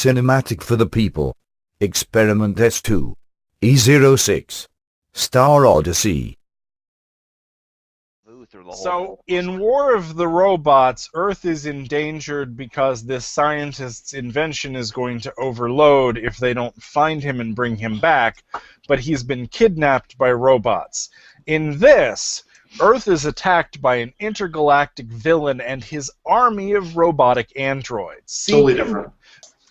Cinematic for the People. Experiment S2. E06. Star Odyssey. So, in War of the Robots, Earth is endangered because this scientist's invention is going to overload if they don't find him and bring him back, but he's been kidnapped by robots. In this, Earth is attacked by an intergalactic villain and his army of robotic androids. See, totally different.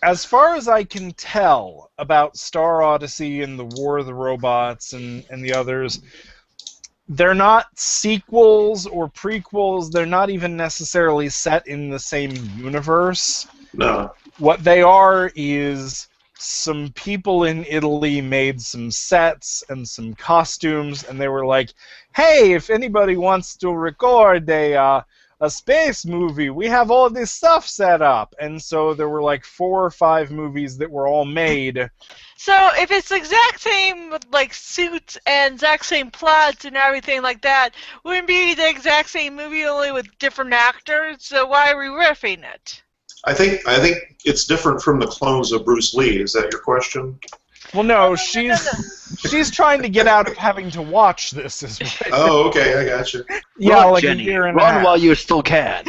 As far as I can tell about Star Odyssey and the War of the Robots and the others, they're not sequels or prequels. They're not even necessarily set in the same universe. No. What they are is some people in Italy made some sets and some costumes, and they were like, hey, if anybody wants to record a space movie, we have all this stuff set up. And so there were like 4 or 5 movies that were all made. So if it's the exact same like suits and exact same plots and everything like that, wouldn't it be the exact same movie only with different actors? So why are we riffing it? I think it's different from the clones of Bruce Lee. Is that your question? Well, no, she's trying to get out of having to watch this as well. Oh, okay, I got you. Yeah, Run, like Jenny. a year and a Run half. while you still can.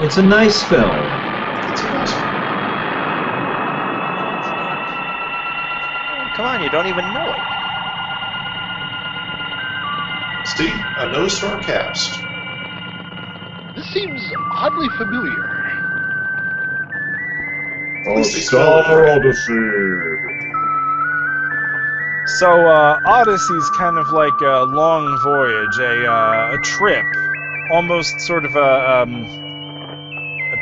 It's a nice film. It's a nice one. Come on, you don't even know it. Steve, a nose to our cast. This seems oddly familiar. Star Odyssey. So, Odyssey's kind of like a long voyage, a trip, almost sort of a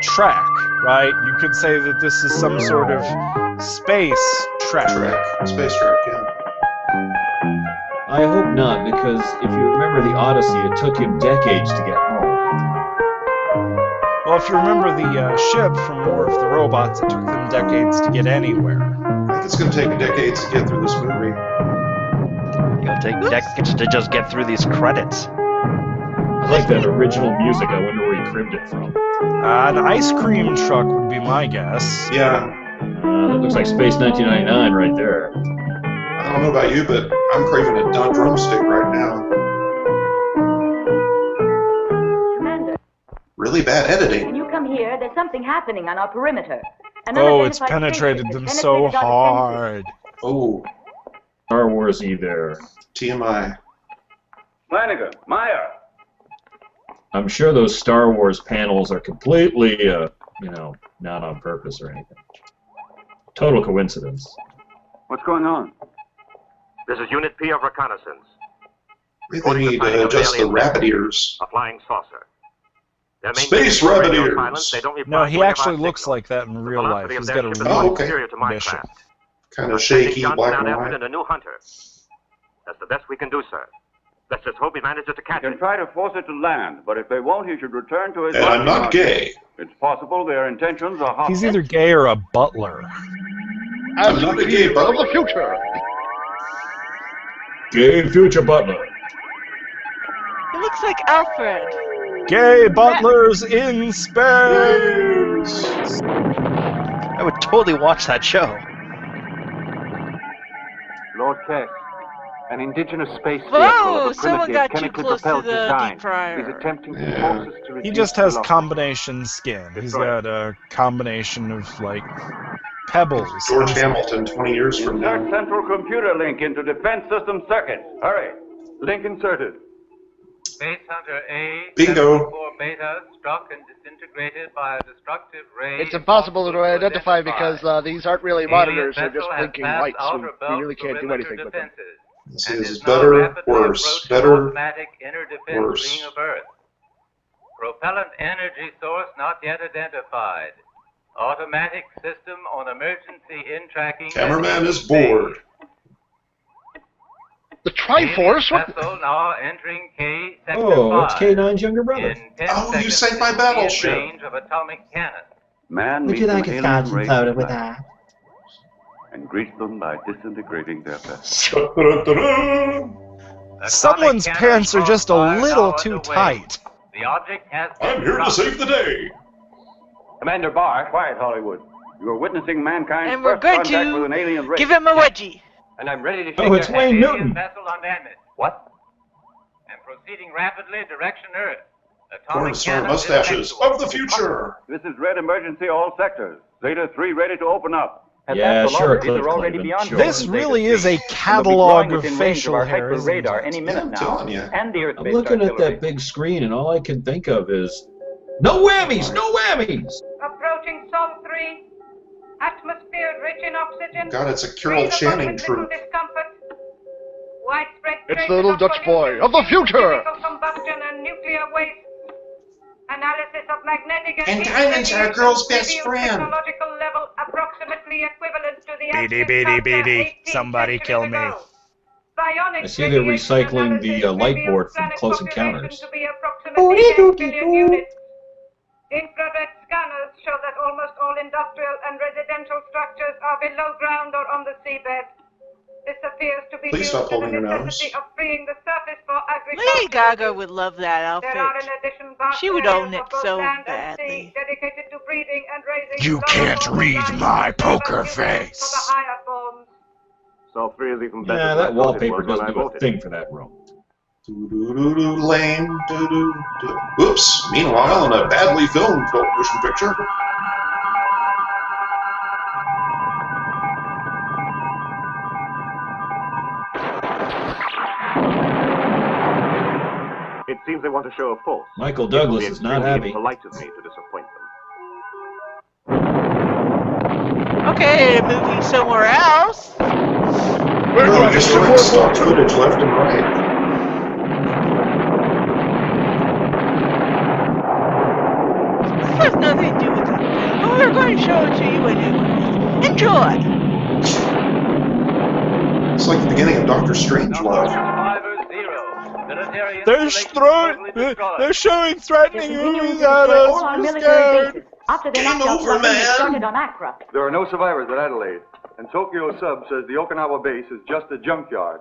trek, right? You could say that this is some sort of space trek. Space trek, yeah. I hope not, because if you remember the Odyssey, it took him decades to get home. Well, if you remember the ship from War of the Robots, it took them decades to get anywhere. I think it's going to take decades to get through this movie. It'll take decades to just get through these credits. I like that original music. I wonder where he cribbed it from. An ice cream truck would be my guess. Yeah. That looks like Space 1999 right there. I don't know about you, but I'm craving a drumstick right now. Commander, Really bad editing. can you come here? There's something happening on our perimeter. Oh, it's penetrated them so hard. Oh, Star Wars-y there. TMI. Flanagan, Meyer. I'm sure those Star Wars panels are completely, not on purpose or anything. Total coincidence. What's going on? This is Unit P of Reconnaissance. They need to adjust the rabbit ears. A flying saucer. Space rabbit ears! No, he actually looks like that in real life. He's got a real condition. Kind of shaky, black and white. A new hunter. That's the best we can do, sir. Let's just hope he manages to catch You it. can try to force it to land, but if they won't, he should return to his... And I'm not gay. It's possible their intentions are hostile. He's either gay or a butler. I'm not a gay Of butler. the future. Gay future butler. It looks like Alfred. Gay butlers in space! I would totally watch that show. Lord Keck, an indigenous space Whoa, vehicle of a someone primitive got too chemically close to propelled the design deep fryer. is attempting to Yeah. force us to He reduce just has velocity. combination skin. He's got a combination of, like, pebbles. George Hamilton 20 years from Insert now. central computer link into defense system circuit. Hurry. Link inserted. Base Hunter A. Bingo. 74 Beta struck and disintegrated by a destructive ray. It's impossible to identify because these aren't really monitors, they're just blinking lights, so we really can't do anything with them. This is better, worse. Better, automatic inner defense worse. ring of Earth. Propellant energy source not yet identified. Automatic system on emergency in tracking. Cameraman is bored. The Triforce? What? Vessel now entering K sector Oh, it's 5. K9's younger brother. In 10 Oh, you seconds, sank my it will be in battleship. range of atomic cannon. Man Would meets you like an a alien sergeant race soda with that? and greets them by disintegrating their vessel. Someone's pants are just a little too tight. The object has I'm here to save the day. Commander Barr, quiet, Hollywood. You are witnessing mankind's And we're first going contact with an to alien race. give him a wedgie. And I'm ready to shake Oh, it's your hand. Wayne Alien Newton. vessel undamaged. What? And proceeding rapidly direction Earth. Atomic Pornstar cannon mustaches detectable. of the future. This is red emergency all sectors. Zeta 3 ready to open up. Yeah, sure, Cliff Clavin, sure. This really is a catalog of facial hair, isn't it? Yeah, I'm telling you. I'm looking at that big screen, and all I can think of is, no whammies, no whammies! Approaching Sol 3. Atmosphere rich in oxygen. God, it's a Carol Breathable Channing with little troop. discomfort. Widespread It's traces the little of Dutch boy pollution, of the future! chemical combustion and nuclear waste. Analysis of magnetic And diamonds are a girl's best reveals friend. technological level approximately equivalent to the Beady, active beady, factor beady. 18 Somebody centuries kill me. ago. Bionic I see they're radiation recycling the analysis light reveals board from planet Close population Encounters. to be approximately 10 billion units. Infrared scanners show that almost all industrial and residential structures are below ground or on the seabed. This appears to be Please due stop to the holding your necessity nose. of freeing the surface for agriculture. Lady Gaga would love that outfit. There are in addition vast She would areas own it of both so land and sea badly. dedicated to breeding and raising You lower can't forms of read life my and poker nutrient for the face. higher forms. So 3 is even better Yeah, than that I thought it wallpaper was when doesn't I do a voted. thing for that room. Doo-doo-doo-doo, lame. Doo-doo-doo. Oops. Meanwhile, in a badly filmed motion picture. It seems they want to show a force. Michael It will Douglas be is not extremely happy. impolite of me to disappoint them. Okay, a movie somewhere else. No, just showing stock footage left and right. This has nothing to do with it. But we're going to show it to you anyways. Enjoy. It's like the beginning of Doctor Strangelove. Survivor 0. Military They're installation totally destroyed. they're showing threatening Continuing movies to at destroy us. all on We're military scared. bases after they Game knocked out over, something that man. started on Accra. There are no survivors at Adelaide, and Tokyo Sub says the Okinawa base is just a junkyard.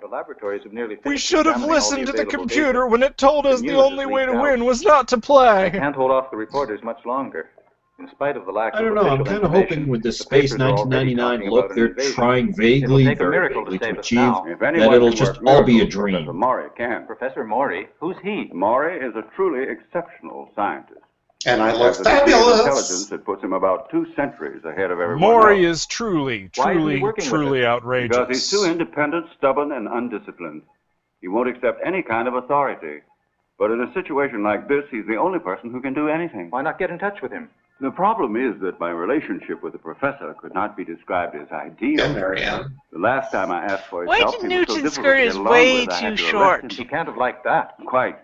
The laboratories have nearly We finished should have examining all listened to the available computer data. when it told us the news has only way to leaked out. win was not to play. Can't hold off the reporters much longer. In spite of the lack I of don't know, I'm official kind of information, hoping with this the Space papers are already 1999 talking look, about an they're invasion. trying It'll vaguely, take a very miracle to vaguely to save us achieve now. If that anyone it'll can just work all be a miracles, dream. Professor Maury can. Professor Maury? Who's he? Maury is a truly exceptional scientist. And I He look has a degree of fabulous. intelligence that puts him about 2 centuries ahead of everyone Maury else. is truly, Why isn't he truly, working with truly us? outrageous. Because he's too independent, stubborn, and undisciplined. He won't accept any kind of authority. But in a situation like this, he's the only person who can do anything. Why not get in touch with him? The problem is that my relationship with the professor could not be described as ideal. And Marianne. The last time I asked for his Wayne help, he was so Newton's difficult skirt to is get along way with, I had too to short. arrest He him. can't have liked that. Quite.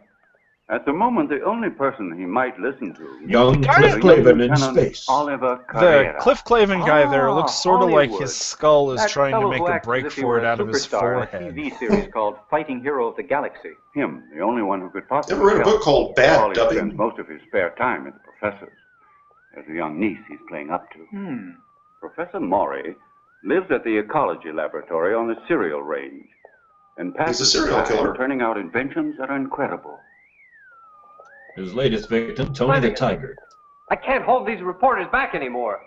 At the moment, the only person he might listen to Young is Cliff a Clavin in Lieutenant space. Oliver The Carrera. Cliff Clavin guy there looks sort of like Hollywood. his skull is That trying to fellow make who a acts break as if he for were it a out of his superstar forehead. in a TV series called Fighting Hero of the Galaxy. Him, the only one who could possibly Ever read a help. book called Bad All he Dubbing? spends most of his spare time at the professor's. There's a young niece he's playing up to. Professor Maury lives at the ecology laboratory on the cereal range and passes He's a serial his time killer. turning out inventions that are incredible. His latest victim, Tony the Tiger. I can't hold these reporters back anymore.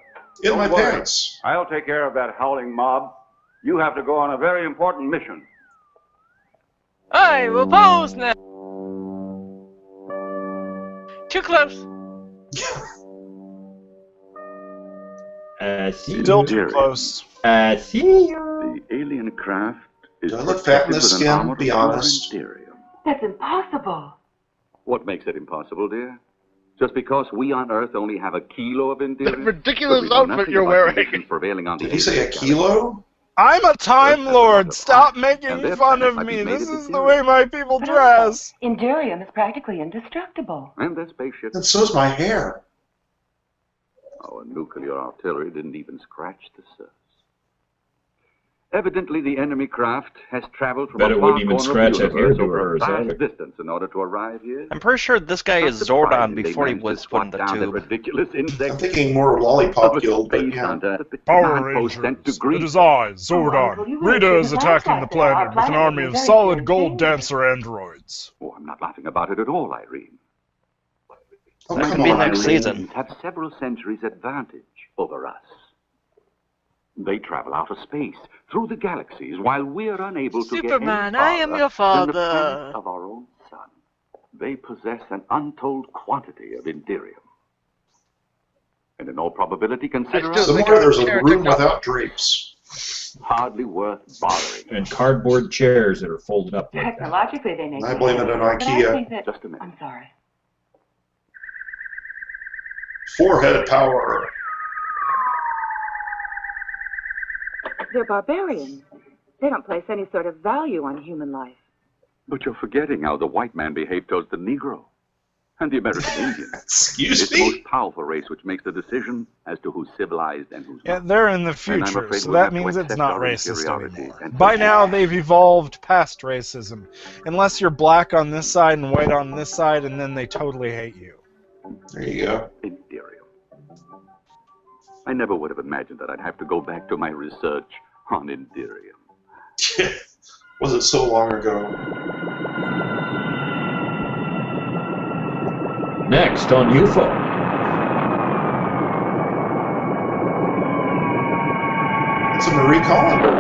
In Don't my worry. pants. I'll take care of that howling mob. You have to go on a very important mission. I will pose now. Too close. See Still you. too close. See you. The alien craft is Do I look fat in protected this with an skin? armor Be of honest. Inderium. That's impossible. What makes it impossible, dear? Just because we on Earth only have a kilo of Inderium? That ridiculous But we know outfit nothing you're about wearing. conditions prevailing on the Did he say a alien kilo? I'm a Time Lord. Stop making And their fun planet of might be me. made This of is the material. way my people dress. Inderium is practically indestructible. And that spaceship. And so's my hair. Our nuclear artillery didn't even scratch the surface. Evidently, the enemy craft has traveled from Bet a it far wouldn't even corner scratch of the that universe ear over a to hers vast either. distance in order to arrive here. I'm pretty sure this guy Not is Zordon surprising they before he managed to was put swat in the down tube. ridiculous insect. I'm thinking more Lollipop Guild, but yeah. Power Rangers, it is I, Zordon. Rita is attacking the planet with an army of solid gold dancer androids. Oh, I'm not laughing about it at all, Irene. Oh, That come could be on, next Irene. season. Have several centuries advantage over us. They travel out of space, through the galaxies, while we're unable to Superman, get any I am farther your than the father. planet of our own sun. They possess an untold quantity of Indirium. And in all probability, consider us Somewhere there's a room without drapes. hardly worth bothering. And cardboard chairs that are folded up like that. Technologically, they may I be blame it on but I think IKEA. that... Just a minute. I'm sorry. Forehead power. They're barbarians. They don't place any sort of value on human life. But you're forgetting how the white man behaved towards the Negro and the American Indian. Excuse It's the most powerful race which makes the decision as to who's civilized and who's Yeah, not. they're in the And I'm future, afraid so we'll that have to means it's accept not our racist inferiority anymore. and By forget. now, they've evolved past racism. Unless you're black on this side and white on this side, and then they totally hate you. There you go. Indirium. I never would have imagined that I'd have to go back to my research on Indirium. Was it so long ago? Next on UFO. It's a Marie Colander.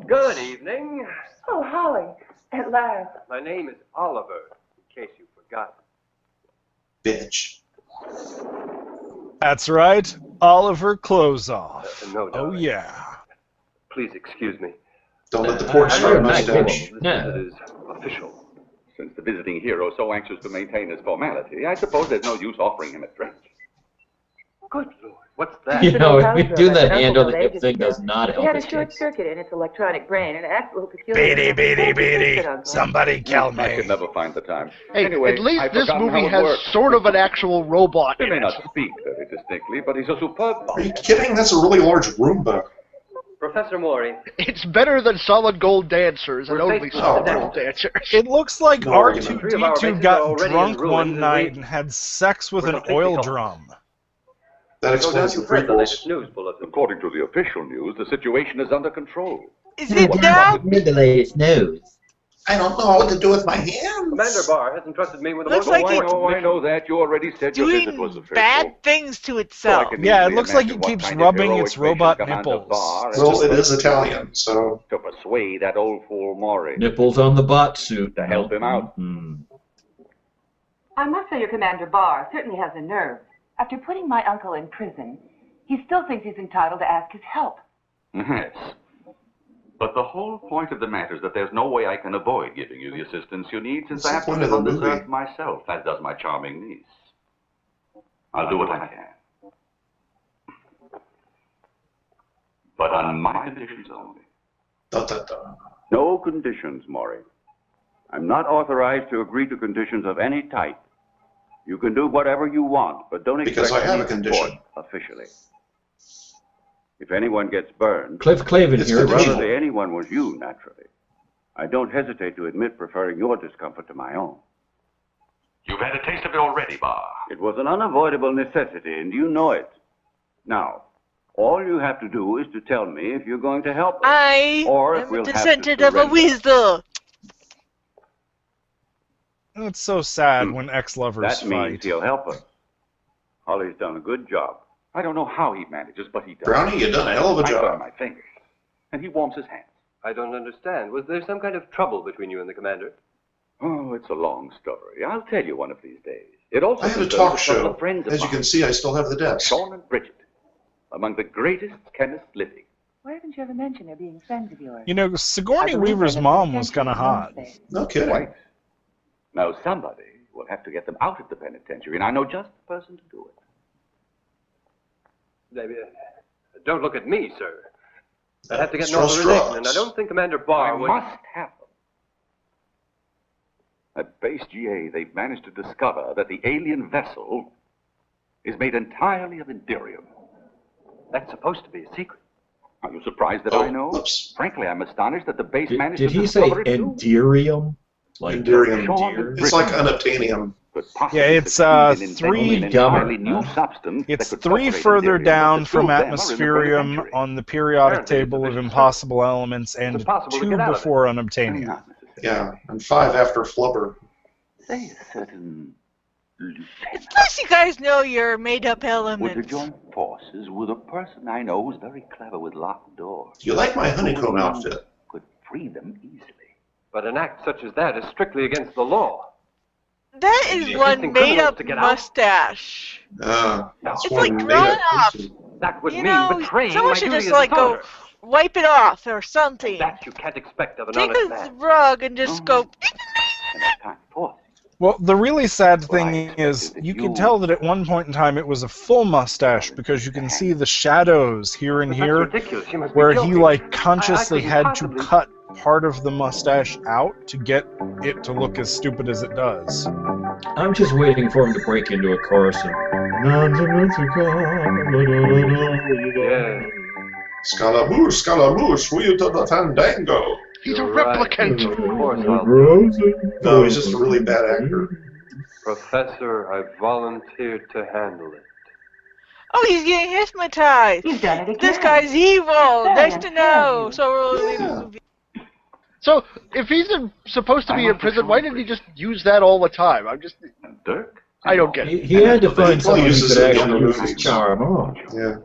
Good evening. Oh, Holly, at last. My name is Oliver, in case you forgot. Bitch. That's right, Oliver Closeoff. No, Oh darling. yeah. Please excuse me. Don't let the porch star mustache. This visit is official. Since the visiting hero is so anxious to maintain his formality, I suppose there's no use offering him a drink. Good Lord, what's that? You know, if we do the Like an hand on the uncle hip told thing ages does ago. not It help had a his short case. circuit in its electronic brain and it acts a little peculiar. Beady, beady, beady. Uncle. Somebody kill I me. could never find the time. Hey, Anyway, at least I've this forgotten movie how it has works. sort of an actual robot He in may it. not speak very distinctly, but he's a superb. Are you kidding? That's a really large Roomba. Professor Maury. It's better than solid gold dancers and only solid gold dancers. It looks like No argument. Three of our R2-D2 bases are got already drunk in ruins one and night we- and had sex with We're an completely oil helpless. drum. That No explains doubt the you've read the latest prequels. news bulletin. According to the official news, the situation is under control. Is it now? The latest news. I don't know what to do with my hands. Commander Barr has entrusted me with the Looks most like important I know that. You already said your visit was Doing official. bad things to So I itself. can Yeah, it easily looks like imagine it what keeps kind of rubbing heroic its robot mission Commander nipples. Barr has Well, it just is Italian, so... to persuade that old fool Maury Nipples on the bot suit. to help him out. I must say your Commander Barr certainly has a nerve. After putting my uncle in prison, he still thinks he's entitled to ask his help. Yes. But the whole point of the matter is that there's no way I can avoid giving you the assistance you need, since What's I the have to point live of on the this movie? earth myself, as does my charming niece. I'll do what I can. But on my conditions only. Da, da, da. No conditions, Maury. I'm not authorized to agree to conditions of any type. You can do whatever you want, but don't expect Because I have any a condition. support officially. If anyone gets burned, Cliff Clavin It's here. conditional. rather say anyone was you, naturally. I don't hesitate to admit preferring your discomfort to my own. You've had a taste of it already, Barr. It was an unavoidable necessity, and you know it. Now, all you have to do is to tell me if you're going to help us, I or if am a we'll have to descendant of a surrender. weasel. It's so sad when ex-lovers That means fight. he'll help us. Holly's done a good job. I don't know how he manages, but he does. Brownie, you done a hell of a I burn job. my fingers, and he warms his hands. I don't understand. Was there some kind of trouble between you and the commander? Oh, it's a long story. I'll tell you one of these days. It also I have a concerns talk couple show. of friends of As you mine, can see, I still have the desk. Sean and Bridget, among the greatest chemists living. Why haven't you ever mentioned there being friends of yours? You know, Sigourney Weaver's mom was kind of hot. No kidding. Right. Now, somebody will have to get them out of the penitentiary, and I know just the person to do it. Don't look at me, sir. I have to get an Straw authorization, straws. and I don't think Commander Barr I would... must have them. At Base GA, they've managed to discover that the alien vessel is made entirely of Enderium. That's supposed to be a secret. Are you surprised that I know? Frankly, I'm astonished that the base managed Did to he say discover it too. Enderium? Like Enderium. deer? It's like unobtainium. Yeah, it's three further down from atmospherium on the periodic table of impossible elements, and 2 before unobtainium. Yeah, and 5 after flubber. Say a certain Plus, you guys know your made-up would to elements. join forces with a person I know who's very clever with locked doors. You like my honeycomb outfit? Could free them easily. But an act such as that is strictly against the law. That is one made-up mustache. That's It's one like made drawn up off. person. That would You mean know, betraying someone my should duty just as like a go soldier. wipe it off or something. That you can't expect of an Take honest the man. rug and just go. Well, the really sad thing is, you can tell that at one point in time it was a full mustache, because you can see the shadows here and But that's here, ridiculous. You must be where he joking. like consciously couldn't had to possibly- cut part of the mustache out to get it to look as stupid as it does. I'm just waiting for him to break into a chorus of Scalamoose, Scalamoose, wheel to the fandango. He's a replicant. No, he's just a really bad actor. Professor, I volunteered to handle it. Oh, he's getting hypnotized. You've done it again. This guy's evil. Very Nice to unfair know. of you. So we're leaving the movie. So, if he's supposed to be in prison, why didn't he just use that all the time? I'm just... Dirk? I don't get it. He had to find someone who uses could it in actually the use his movies. charm on. Yeah.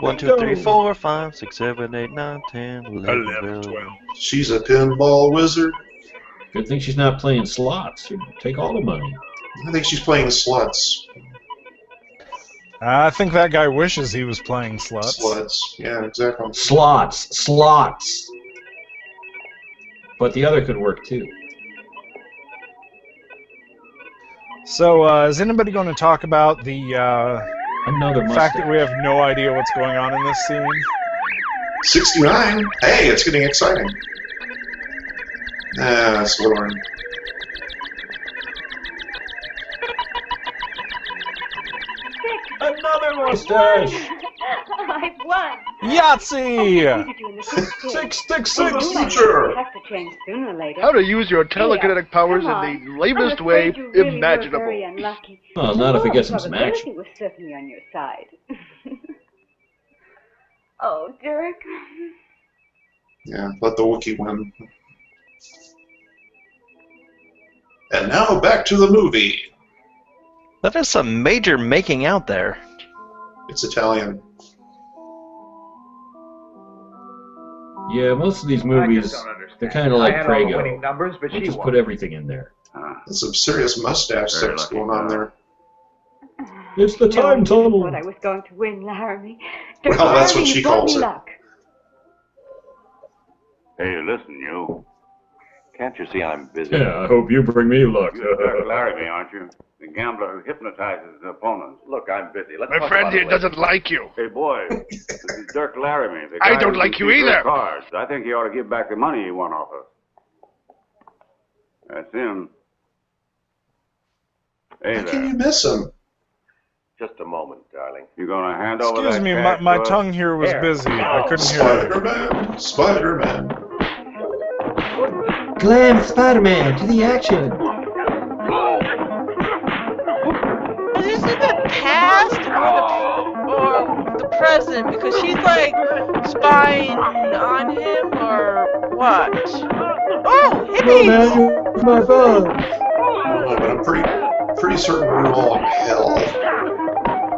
One, two, three, 4, 5, 6, 7, 8, 9, 10, 11, 12. She's a pinball wizard. Good thing she's not playing slots. She'd take all the money. I think she's playing sluts. I think that guy wishes he was playing sluts. Sluts. Yeah, exactly. Slots. But the other could work too. So, is anybody going to talk about the Another fact that mustache. we have no idea what's going on in this scene? 69. Hey, it's getting exciting. That's Lauren. Another mustache. I've won. Yahtzee! 666. Future. Have to change sooner or later. How to use your telekinetic powers in the lamest way imaginable. Very unlucky. Well, not if it gets him some Probability action. was certainly on your side. Oh, Dirk. Yeah, let the Wookiee win. And now back to the movie. That is some major making out there. It's Italian. Yeah, most of these movies, they're kind of like I had all the winning Prego. numbers, but They she just won. put everything in there. There's some serious mustache Very sex lucky. going on there. It's the time tunnel. What I was going to win, Laramie. Well, that's what she calls it. Luck. Hey, listen, you. Can't you see I'm busy? Yeah, I hope you bring me luck. You're Dirk Laramie, aren't you? The gambler who hypnotizes his opponents. Look, I'm busy. Let's My talk friend about here it later. doesn't like you. Hey, boy, this is Dirk Laramie. The I guy don't who like can you keep your either. Cards. I think he ought to give back the money he won off us. That's him. Hey How there. can you miss him? Just a moment, darling. You gonna hand over Excuse that me, cash my to us? tongue here was Here. busy. I couldn't hear it. Spider-Man. Spider-Man. Glam Spider-Man to the action. Is this in the past or the present? Because she's like spying on him or what? Oh, hippies! You're my bug. I don't know, but I'm pretty certain we're all in hell.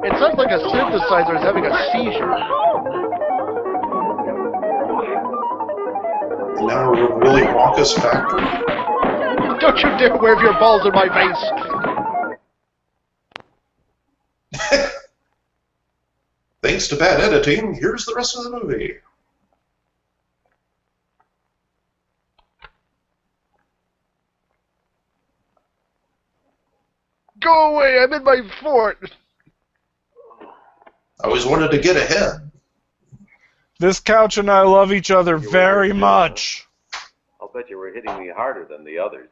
It sounds like a synthesizer is having a seizure. And now we're in Willy Wonka's factory. Don't you dare wave your balls in my face. Thanks to bad editing, here's the rest of the movie. Go away, I'm in my fort. I always wanted to get ahead. This couch and I love each other very much. I'll bet you were hitting me harder than the others.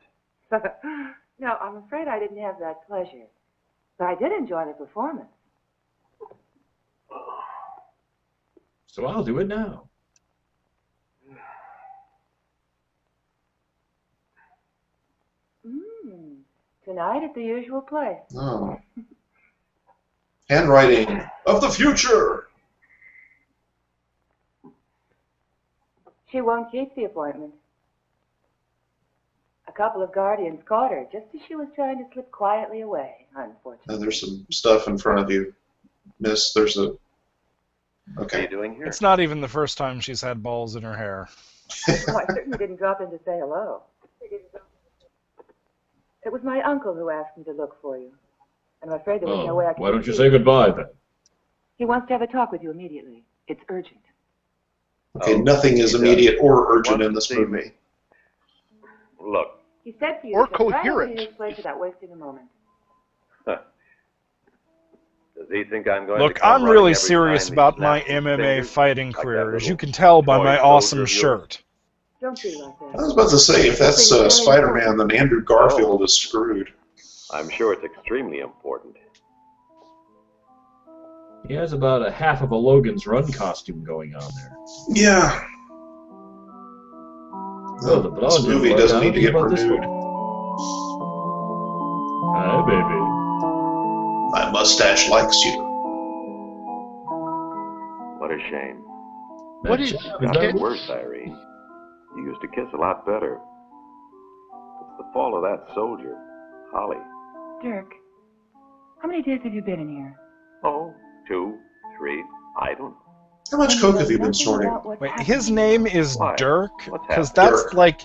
No, I'm afraid I didn't have that pleasure. But I did enjoy the performance. So I'll do it now. Tonight at the usual place. Oh. Handwriting of the future. She won't keep the appointment. A couple of guardians caught her just as she was trying to slip quietly away, unfortunately. There's some stuff in front of you, miss. There's a... Okay. What are you doing here? It's not even the first time she's had balls in her hair. Oh, I certainly didn't drop in to say hello. It was my uncle who asked me to look for you. And I'm afraid there was no way I could... Why don't you say goodbye, then? He wants to have a talk with you immediately. It's urgent. Okay, nothing is immediate or urgent in this movie. Look. He said to you, Or to get right coherent. over to his place without wasting a moment. Does he think I'm going Look, to come I'm running really every serious time he about my snaps his MMA fingers? fighting Like that career, as little you can tell by toy my soldier awesome of yours? shirt. Don't be like that. I was about to say, if that's Spider-Man, then Andrew Garfield is screwed. I'm sure it's extremely important. He has about a half of a Logan's Run costume going on there. Yeah. Oh, the This movie doesn't need to get renewed. Hi, baby. My mustache likes you. What a shame. What is Got kids? worse, Irene. You used to kiss a lot better. It's the fault of that soldier, Holly. Dirk, how many days have you been in here? Oh, 2, 3, I don't know. How much coke have you been snorting? Wait, his name is Why? Dirk? What's Because happened? that's Dirk. like,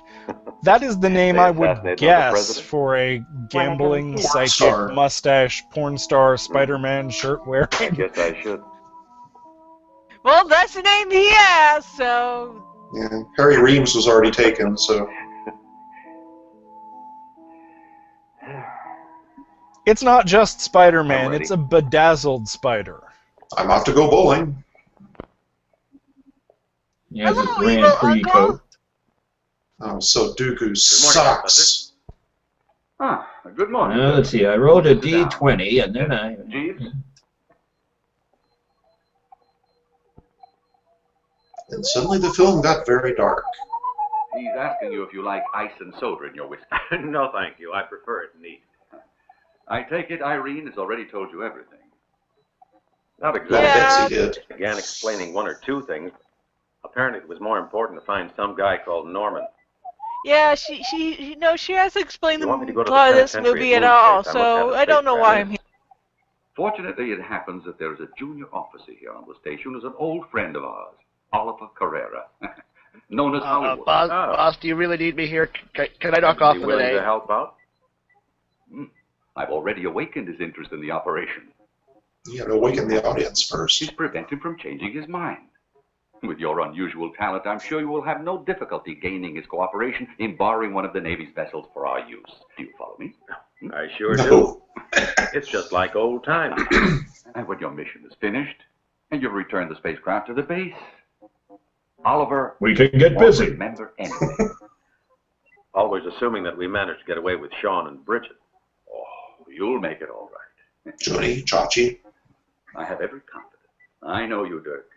that is the name They I would assassinated the guess president? for a gambling, star. psychic, mustache, porn star, Spider-Man shirt I wearing. guess I should. Well, that's the name he has, so... Yeah, Harry Reams was already taken, so... It's not just I'm Spider-Man, ready. it's a bedazzled spider. I'm off to go bowling. He has his Hello, Grand evil Prix uncle. coat. Oh, so Dooku morning, sucks. Ah, good morning. Let's see, I rolled a D20, and then I... Jeeves? And suddenly the film got very dark. He's asking you if you like ice and soda in your whiskey. No, thank you. I prefer it neat. I take it Irene has already told you everything. Not Well, exactly. Betsy did. Began explaining 1 or 2 things. Apparently, it was more important to find some guy called Norman. Yeah, she hasn't explained You the want me to go to the plot of this penitentiary movie at at Moonface? all, I must have so a I don't know spacecraft. why I'm here. Fortunately, it happens that there is a junior officer here on the station who's an old friend of ours, Oliver Carrera, known as Hollywood. Boss, do you really need me here? Can I knock off Be for the willing day? to help out? I've already awakened his interest in the operation. You gotta awaken the audience first. She's prevent him from changing his mind. With your unusual talent, I'm sure you will have no difficulty gaining his cooperation in borrowing one of the Navy's vessels for our use. Do you follow me? I sure No. do. It's just like old times. And when your mission is finished, and you've returned the spacecraft to the base, Oliver We can get won't busy. remember anything. Always assuming that we managed to get away with Sean and Bridget. Oh, you'll make it all right. Johnny, Chachi. I have every confidence. I know you, Dirk.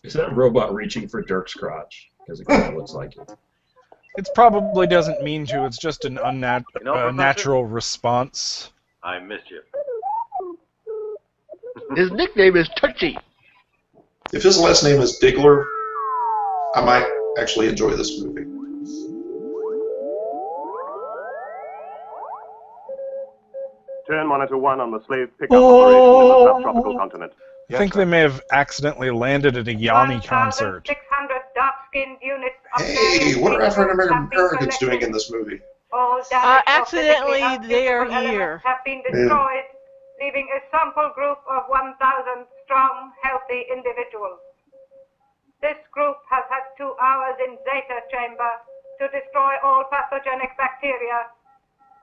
Is that robot reaching for Dirk's crotch? Because it kind of looks like it. It probably doesn't mean to, it's just an Professor? natural response. I missed you. His nickname is Touchy. If his last name is Diggler, I might actually enjoy this movie. Turn monitor 1 on the slave pickup operation in the subtropical continent. I think they may have accidentally landed at a Yanni concert. 1,600 dark-skinned units of Hey, what are various African peoples have been Americans doing collected. in this movie? All damaged or Accidentally, physically they are unusable here. elements have been destroyed, leaving a sample group of 1,000 strong, healthy individuals. This group has had 2 hours in Zeta chamber to destroy all pathogenic bacteria.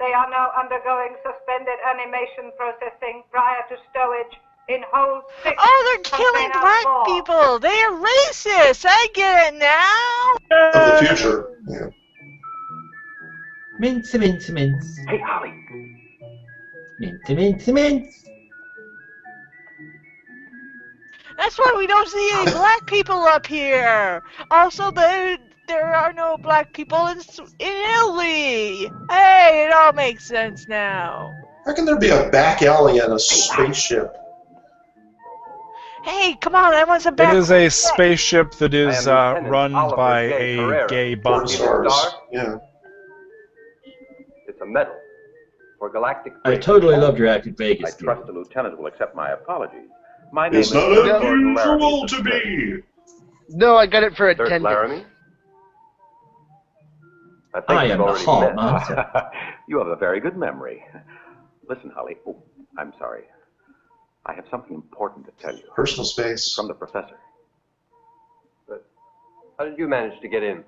They are now undergoing suspended animation processing prior to stowage in hole 6. Oh, they're killing black people. They are racist. I get it now. Of the future. Yeah. Mince, mince, mince. Hey, Holly. Mince, mince, mince. That's why we don't see any black people up here. Also, there are no black people in Italy. Hey, it all makes sense now. How can there be a back alley in a spaceship? Hey, come on, I want some back. It is a spaceship that is run by a gay Porn butler. stars. Yeah. It's a medal for galactic. I totally loved your act in Vegas. I trust the lieutenant will accept my apologies. My name It's is not Gordon unusual Laramie. to be. No, I got it for Dirk attendance. Laramie? I think I we've am the already hall met. master. You have a very good memory. Listen, Holly. Oh, I'm sorry. I have something important to tell you. Personal space. From the professor. How did you manage to get in?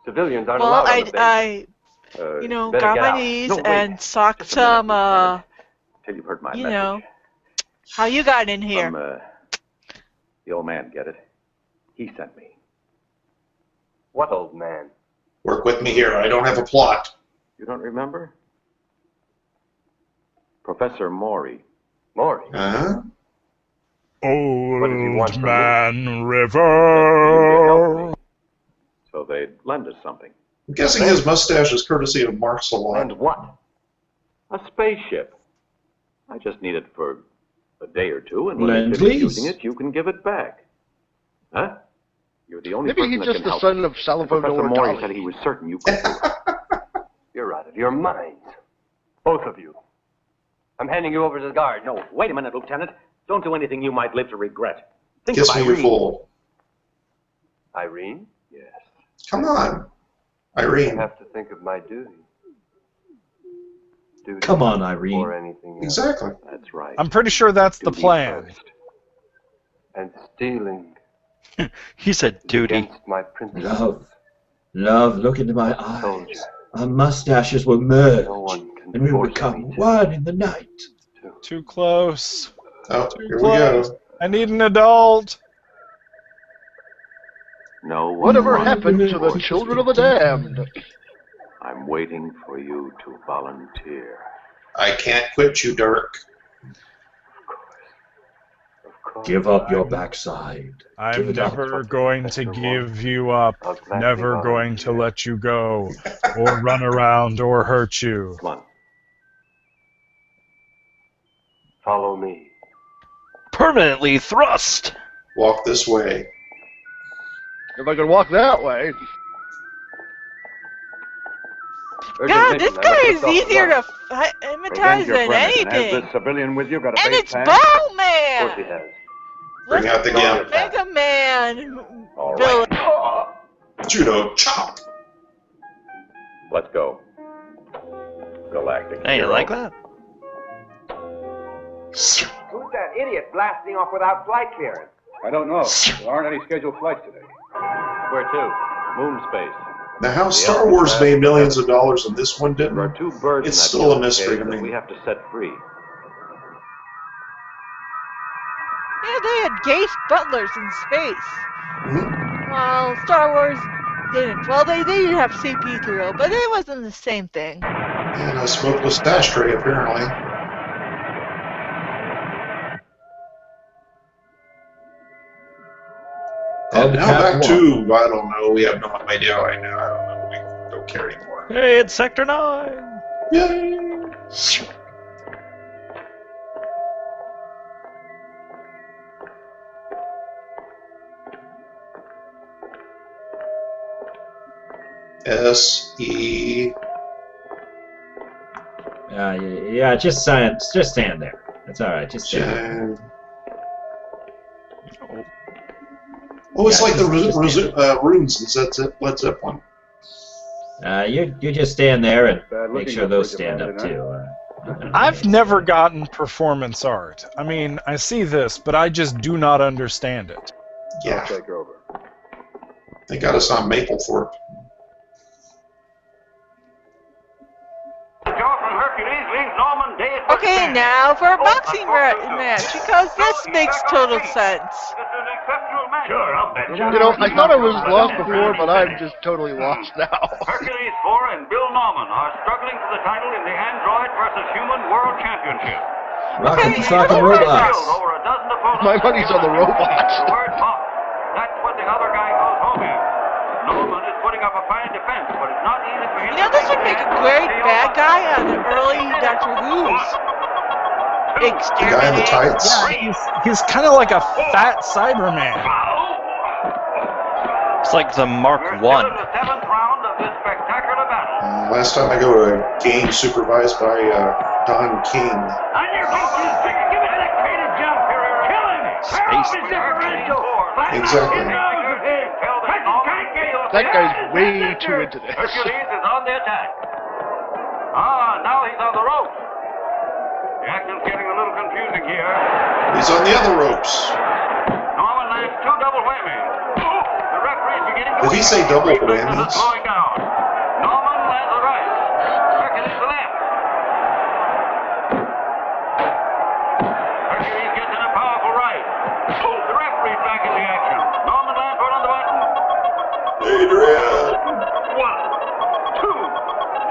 Civilians aren't Well, allowed on the base. you know, better got get my out. knees No, wait. and socked Just a minute, some, Lieutenant. Till you've heard my you message. know, how you got in here? From, the old man, get it? He sent me. What old man? Work with me here. I don't have a plot. You don't remember? Professor Maury. Maury? Huh? What does he want Old from Man River. So they'd lend us something. I'm guessing his mustache is courtesy of Mark Salon. And what? A spaceship. I just need it for a day or two, and when Lend you finish lease. using it, you can give it back. Huh? You're the only Maybe person he's that just can the help. son of Professor Salvador Maury Dali. said he was certain you could do it. You're out of your minds. Both of you. I'm handing you over to the guard. No, wait a minute, Lieutenant. Don't do anything you might live to regret. Think Kiss of me, you Irene. fool. Irene? Yes. Come on. I Irene. have to think of my duty. Duty Come on, or Irene. anything else. Exactly. That's right. I'm pretty sure that's the Duty plan. first. And stealing He said duty. against my principles. Love. Love, look into my eyes. Soldier. Our mustaches will merge, No one can and we will force become me to. one in the night. Too close. Oh, Too here close. we go. I need an adult. No one Whatever wants happened to the force children you. of the damned? I'm waiting for you to volunteer. I can't quit you, Dirk. Of course. Give up your backside. I'm Give it up. never going to give you up. I'll gladly Never going to volunteer. let you go, or run around, or hurt you. Come on. Follow me. Permanently thrust. Walk this way. If I could walk that way. Urgent God, mission. this I guy left is this off the easier warrant. to hypnotize Revenge your than friend. And has anything. this civilian with you got a And base it's plan? Ball Of course he Man! has. Bring out the gun. Mega Man! All villain. right. Judo chop. Let's go. Galactic. Hey, you hero. like that? Who's that idiot blasting off without flight clearance? I don't know. There aren't any scheduled flights today. Where to? Moon space. Now, how Star Wars made millions of dollars and this one There are didn't? two birds It's in that still a killing mystery cage to that me. we have to set free. Yeah, they had gay butlers in space. Mhm. Well, Star Wars didn't. Well, they did have CP3, but it wasn't the same thing. And a smokeless ashtray, apparently. And now back to, I don't know, we have no idea right now, I don't know, we don't care anymore. Hey, it's Sector 9. Yay! S-E... Yeah, just stand there. That's all right. Just stand there. Oh, it's Yeah, like the just runes in Led Zeppelin. You just stand there and Bad make looking sure up those for stand Japan up tonight. too. I've never gotten performance art. I mean, I see this, but I just do not understand it. Yeah, I'll take over. they got us on Maplethorpe. The jaw from Hercules leaves Norman dazed with Okay, now for a boxing match, because this makes total sense. Sure, I'll bet You know, I thought I was lost before, but I'm just totally lost now. Hercules 4 and Bill Norman are struggling for the title in the Android versus Human World Championship. Rockin' Sockin' Robots. Over a dozen opponents. My money's on the robots. The word box. That's what the other guy goes home in. Norman is putting up a fine defense, but it's not easy for him. You know, this would make a great bad guy on the early Doctor Who's. The guy in the tights? Yeah, he's kind of like a fat Cyberman. It's like the Mark I. The 7th round of this spectacular battle. Last time I go to a game supervised by Don King. On your feet, give it that kind of jump. Kill him. Space Exactly. That guy's way too into this. Hercules is on the attack. Now he's on the ropes. The action's getting a little confusing here. He's on the other ropes. Norman lands 2 double whammies. The referee's beginning to Did he say double whammies? slowing down. Norman lands a right. Hercules the left. Hercules gets in a powerful right. The referee's back in the action. Norman lands right on the button. Adrian. 1, 2,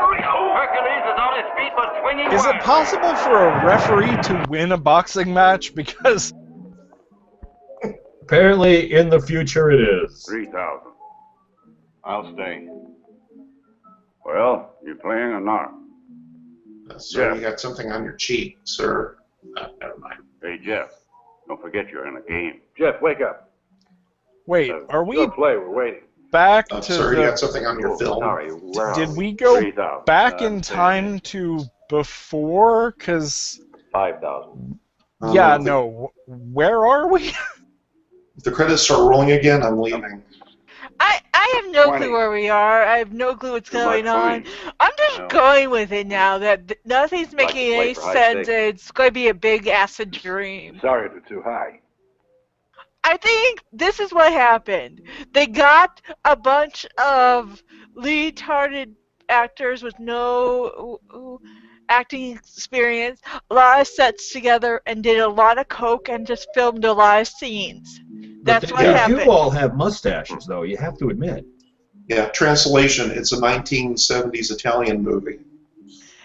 3. Hercules is on his feet but swinging. Is it possible for a referee to win a boxing match? Because Apparently, in the future, it is. 3,000. I'll stay. Well, you playing or not? Sir, you got something on your cheek, sir. Never mind. Hey, Jeff. Don't forget you're in a game. Jeff, wake up. wait, are we play? We're waiting. back to sir, the? you got something on your film. Sorry, Did we go 3,000. back in time to before? Cause 5,000. yeah, no. Where are we? If the credits start rolling again, I'm leaving. I have no 20. clue where we are. I have no clue what's Too much going on. money. I'm just going with it now that nothing's Like making to play any for high sense. stakes. It's going to be a big acid dream. Sorry if it's too high. I think this is what happened. They got a bunch of lead-hearted actors with no acting experience, a lot of sets together, and did a lot of coke and just filmed a lot of scenes. That's what They happened. do all have mustaches, though, you have to admit. Yeah, translation, it's a 1970s Italian movie.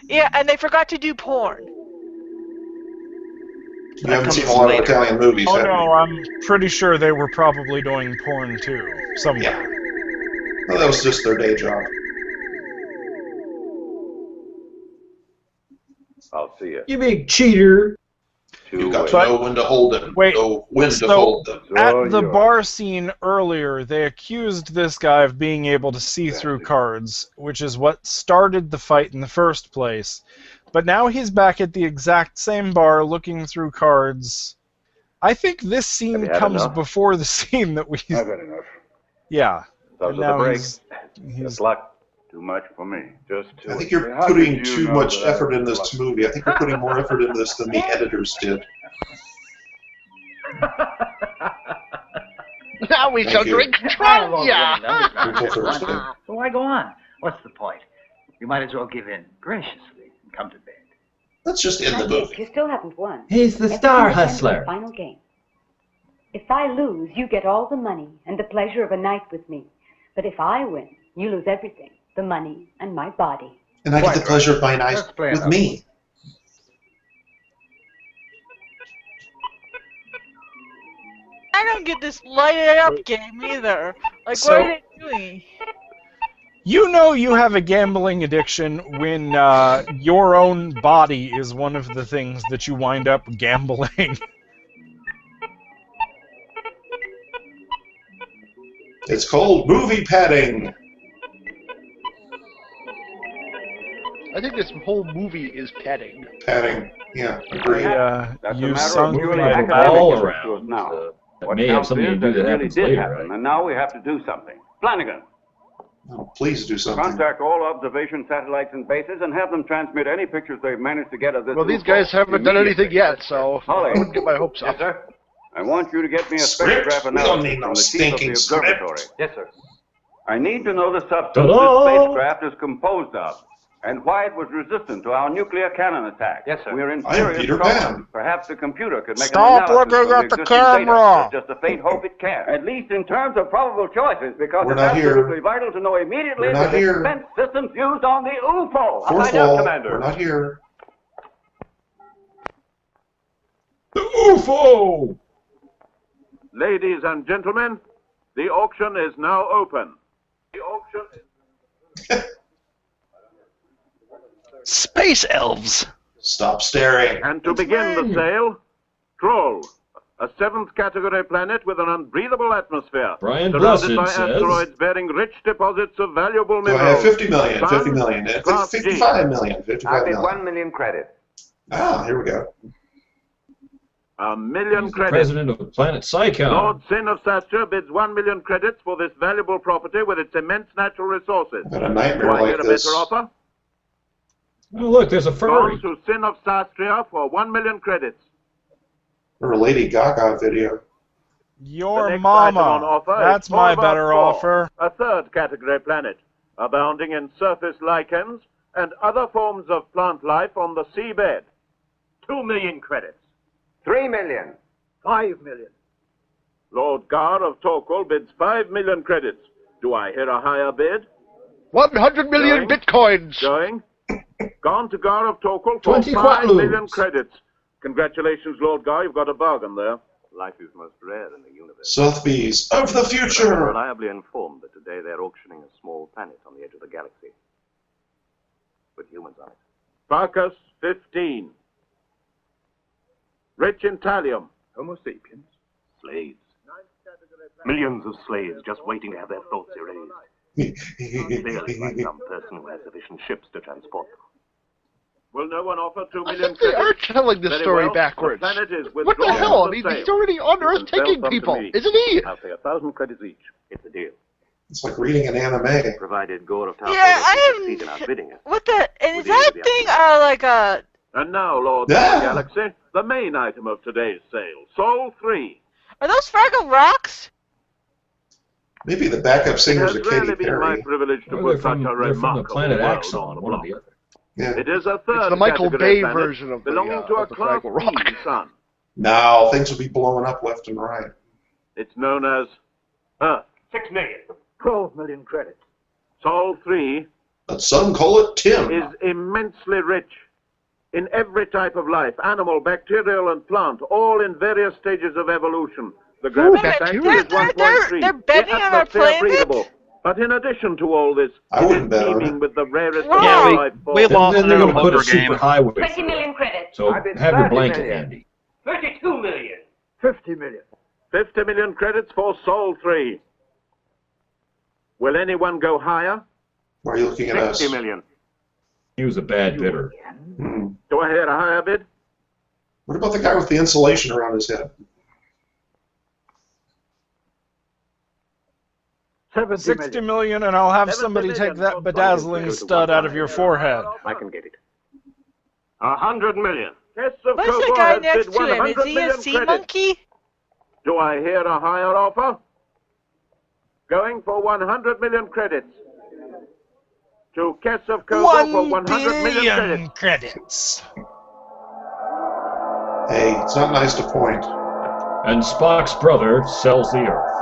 Yeah, and they forgot to do porn. You haven't seen a lot of Italian movies, Oh have no, you? I'm pretty sure they were probably doing porn too, somewhere. Well, that was just their day job. I'll see you. You big cheater. You've got to know when to hold them. Wait, know when to so hold them. at the bar scene earlier, they accused this guy of being able to see through cards, which is what started the fight in the first place. But now he's back at the exact same bar looking through cards. I think this scene Have you had comes enough? before the scene that we... I've had enough. Yeah. Those And are the now breaks. he's Good luck. Too much for me. Just two. I think you're How did putting you too know much that I effort was in this lucky? movie. I think you're putting more effort into this than the editors did. Now we shall Thank you. drink trivia. So why go on? What's the point? You might as well give in graciously and come to bed. Let's just end the movie. You still haven't won. He's the Everything star depends on hustler. the final game. If I lose, you get all the money and the pleasure of a night with me. But if I win, you lose everything, the money and my body. And I get the pleasure of my night Let's play with another me. I don't get this light it up game either. Like, So- what are they doing? You know you have a gambling addiction when your own body is one of the things that you wind up gambling. It's called movie padding. I think this whole movie is petting. Padding. Yeah, agreed. That's a You matter sunk of purely my academic ball interest around, to us now. that What may have counts something to is do that really happens did later, happen, right? and now we have to do something. Flanagan, Oh, please do something. contact all observation satellites and bases and have them transmit any pictures they've managed to get of this. Well, these UFO guys haven't done anything immediately. yet, so I Holly. wouldn't get my hopes Yes, up. sir. I want you to get me a Script? spectrograph We don't analysis need no from the chief of the stinking script. observatory. Yes, sir. I need to know the substance Ta-da! this spacecraft is composed of. and why it was resistant to our nuclear cannon attack. Yes, sir. We're in I am serious Peter trouble. Pan. Perhaps the computer could make Stop an analysis looking of at the existing camera. data. There's just a faint hope it can. At least in terms of probable choices, because We're it's not here. absolutely vital to know immediately We're the not here. defense systems used on the UFO. Fourth Find out, wall. Commander. We're not here. The UFO! Ladies and gentlemen, the auction is now open. The auction is... Space elves! Stop staring. And to begin the sale, Troll, a 7th category planet with an unbreathable atmosphere, Brian surrounded Blessed by says- asteroids bearing rich deposits of valuable Do I minerals. have 50 million, Sun, 50 million, Class G. 55 million, 55 I'll bid million. 1 million credits. Ah, here we go. A million He's the credits. president of Planet Psychon. Lord Sin of Sastra bids 1 million credits for this valuable property with its immense natural resources. Got a nightmare Do I like get a this. better offer? Oh, look, there's a furry. Gone to Sin of Sastria for 1 million credits. Or a Lady Gaga video. Your The next item on mama. offer That's is my Torvar better 4, offer. a 3rd category planet, abounding in surface lichens and other forms of plant life on the seabed. 2 million credits. 3 million. 5 million. Lord Gar of Torquil bids 5 million credits. Do I hear a higher bid? 100 million Going. bitcoins. Going. Gone to Gar of Torquil for 20 5 quatloos. million credits. Congratulations, Lord Gar, you've got a bargain there. Life is most rare in the universe. Sotheby's of the I'm future. reliably informed that today they're auctioning a small planet on the edge of the galaxy. With humans on it. Bacchus 15. Rich in thallium. Homo sapiens. Slaves. Millions of slaves just waiting to have their thoughts erased. Clearly by some person who has sufficient ships to transport them. Will no one offer 2 I million think they are credits? telling the Very story well. backwards. The planet is What the withdrawn hell? I from mean, the he's sale. already on You Earth can sell taking some to people, me. isn't he? I'll pay 1,000 credits each. It's a deal. It's like reading an anime. Provided Gore of Tau Yeah, I succeed in outbidding us. What the? And is With the aid that of the thing like a? And now, Lord Yeah. of the Galaxy, the main item of today's sale. Soul 3. Are those Fraggle Rocks? Maybe the backup It singer's has a Katy rarely been my Perry. privilege to Or put they're such from, a they're from the remarkable planet world Axon, on the one or block. the other. Yeah. It is a 3rd It's the Michael category Bay planet version of the, belonging to a of the Class Fraggle Rock. B sun. Now things will be blowing up left and right. It's known as Earth. 6 million. 12 million credits. Sol 3 But some call it Tim. is immensely rich in every type of life, animal, bacterial, and plant, all in various stages of evolution. The gravity They're- factor is 1.3. they're betting The on our atmosphere planet? breathable. But in addition to all this, I it is wouldn't bet on teeming it. with the rarest Wow. of Yeah, all life we forms. lost Then they're in going a to put a poker game. super highway 20 through million it. credits. So I bid have your 30 blanket million. handy. 32 million. 50 million. 50 million credits for Sol 3. Will anyone go higher? Why are you looking at us? 60 million. He was a bad bidder. Hmm. Do I hear a higher bid? What about the guy with the insulation around his head? 60 million, and I'll have 70 somebody take million that for bedazzling stud out of your forehead. I can get it. 100 million. Yes, of What's course, the guy has next bid to him? 100 Is he a million sea credits. monkey? Do I hear a higher offer? Going for 100 million credits. To Kess of Kobo for 1 100 million billion credits. credits. Hey, it's not nice to point. And Spock's brother sells the Earth.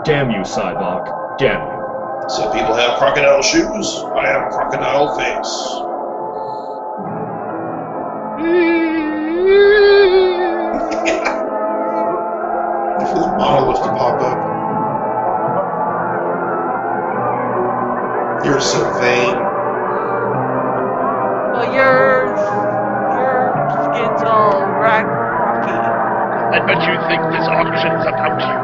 Damn you, Cybok. Damn you. Some people have crocodile shoes. I have a crocodile face. Wait for the monolith to pop up. You're so vain. Well, your skin's all rocky. I bet you think this auction's about you.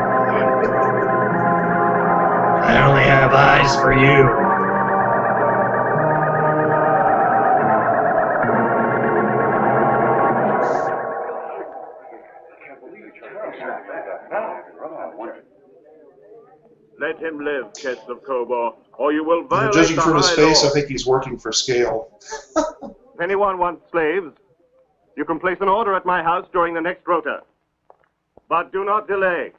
I only have eyes for you. Let him live, Kess of Kobo, or you will And violate judging the from his high face, law. I think he's working for scale. If anyone wants slaves, you can place an order at my house during the next rota. But do not delay.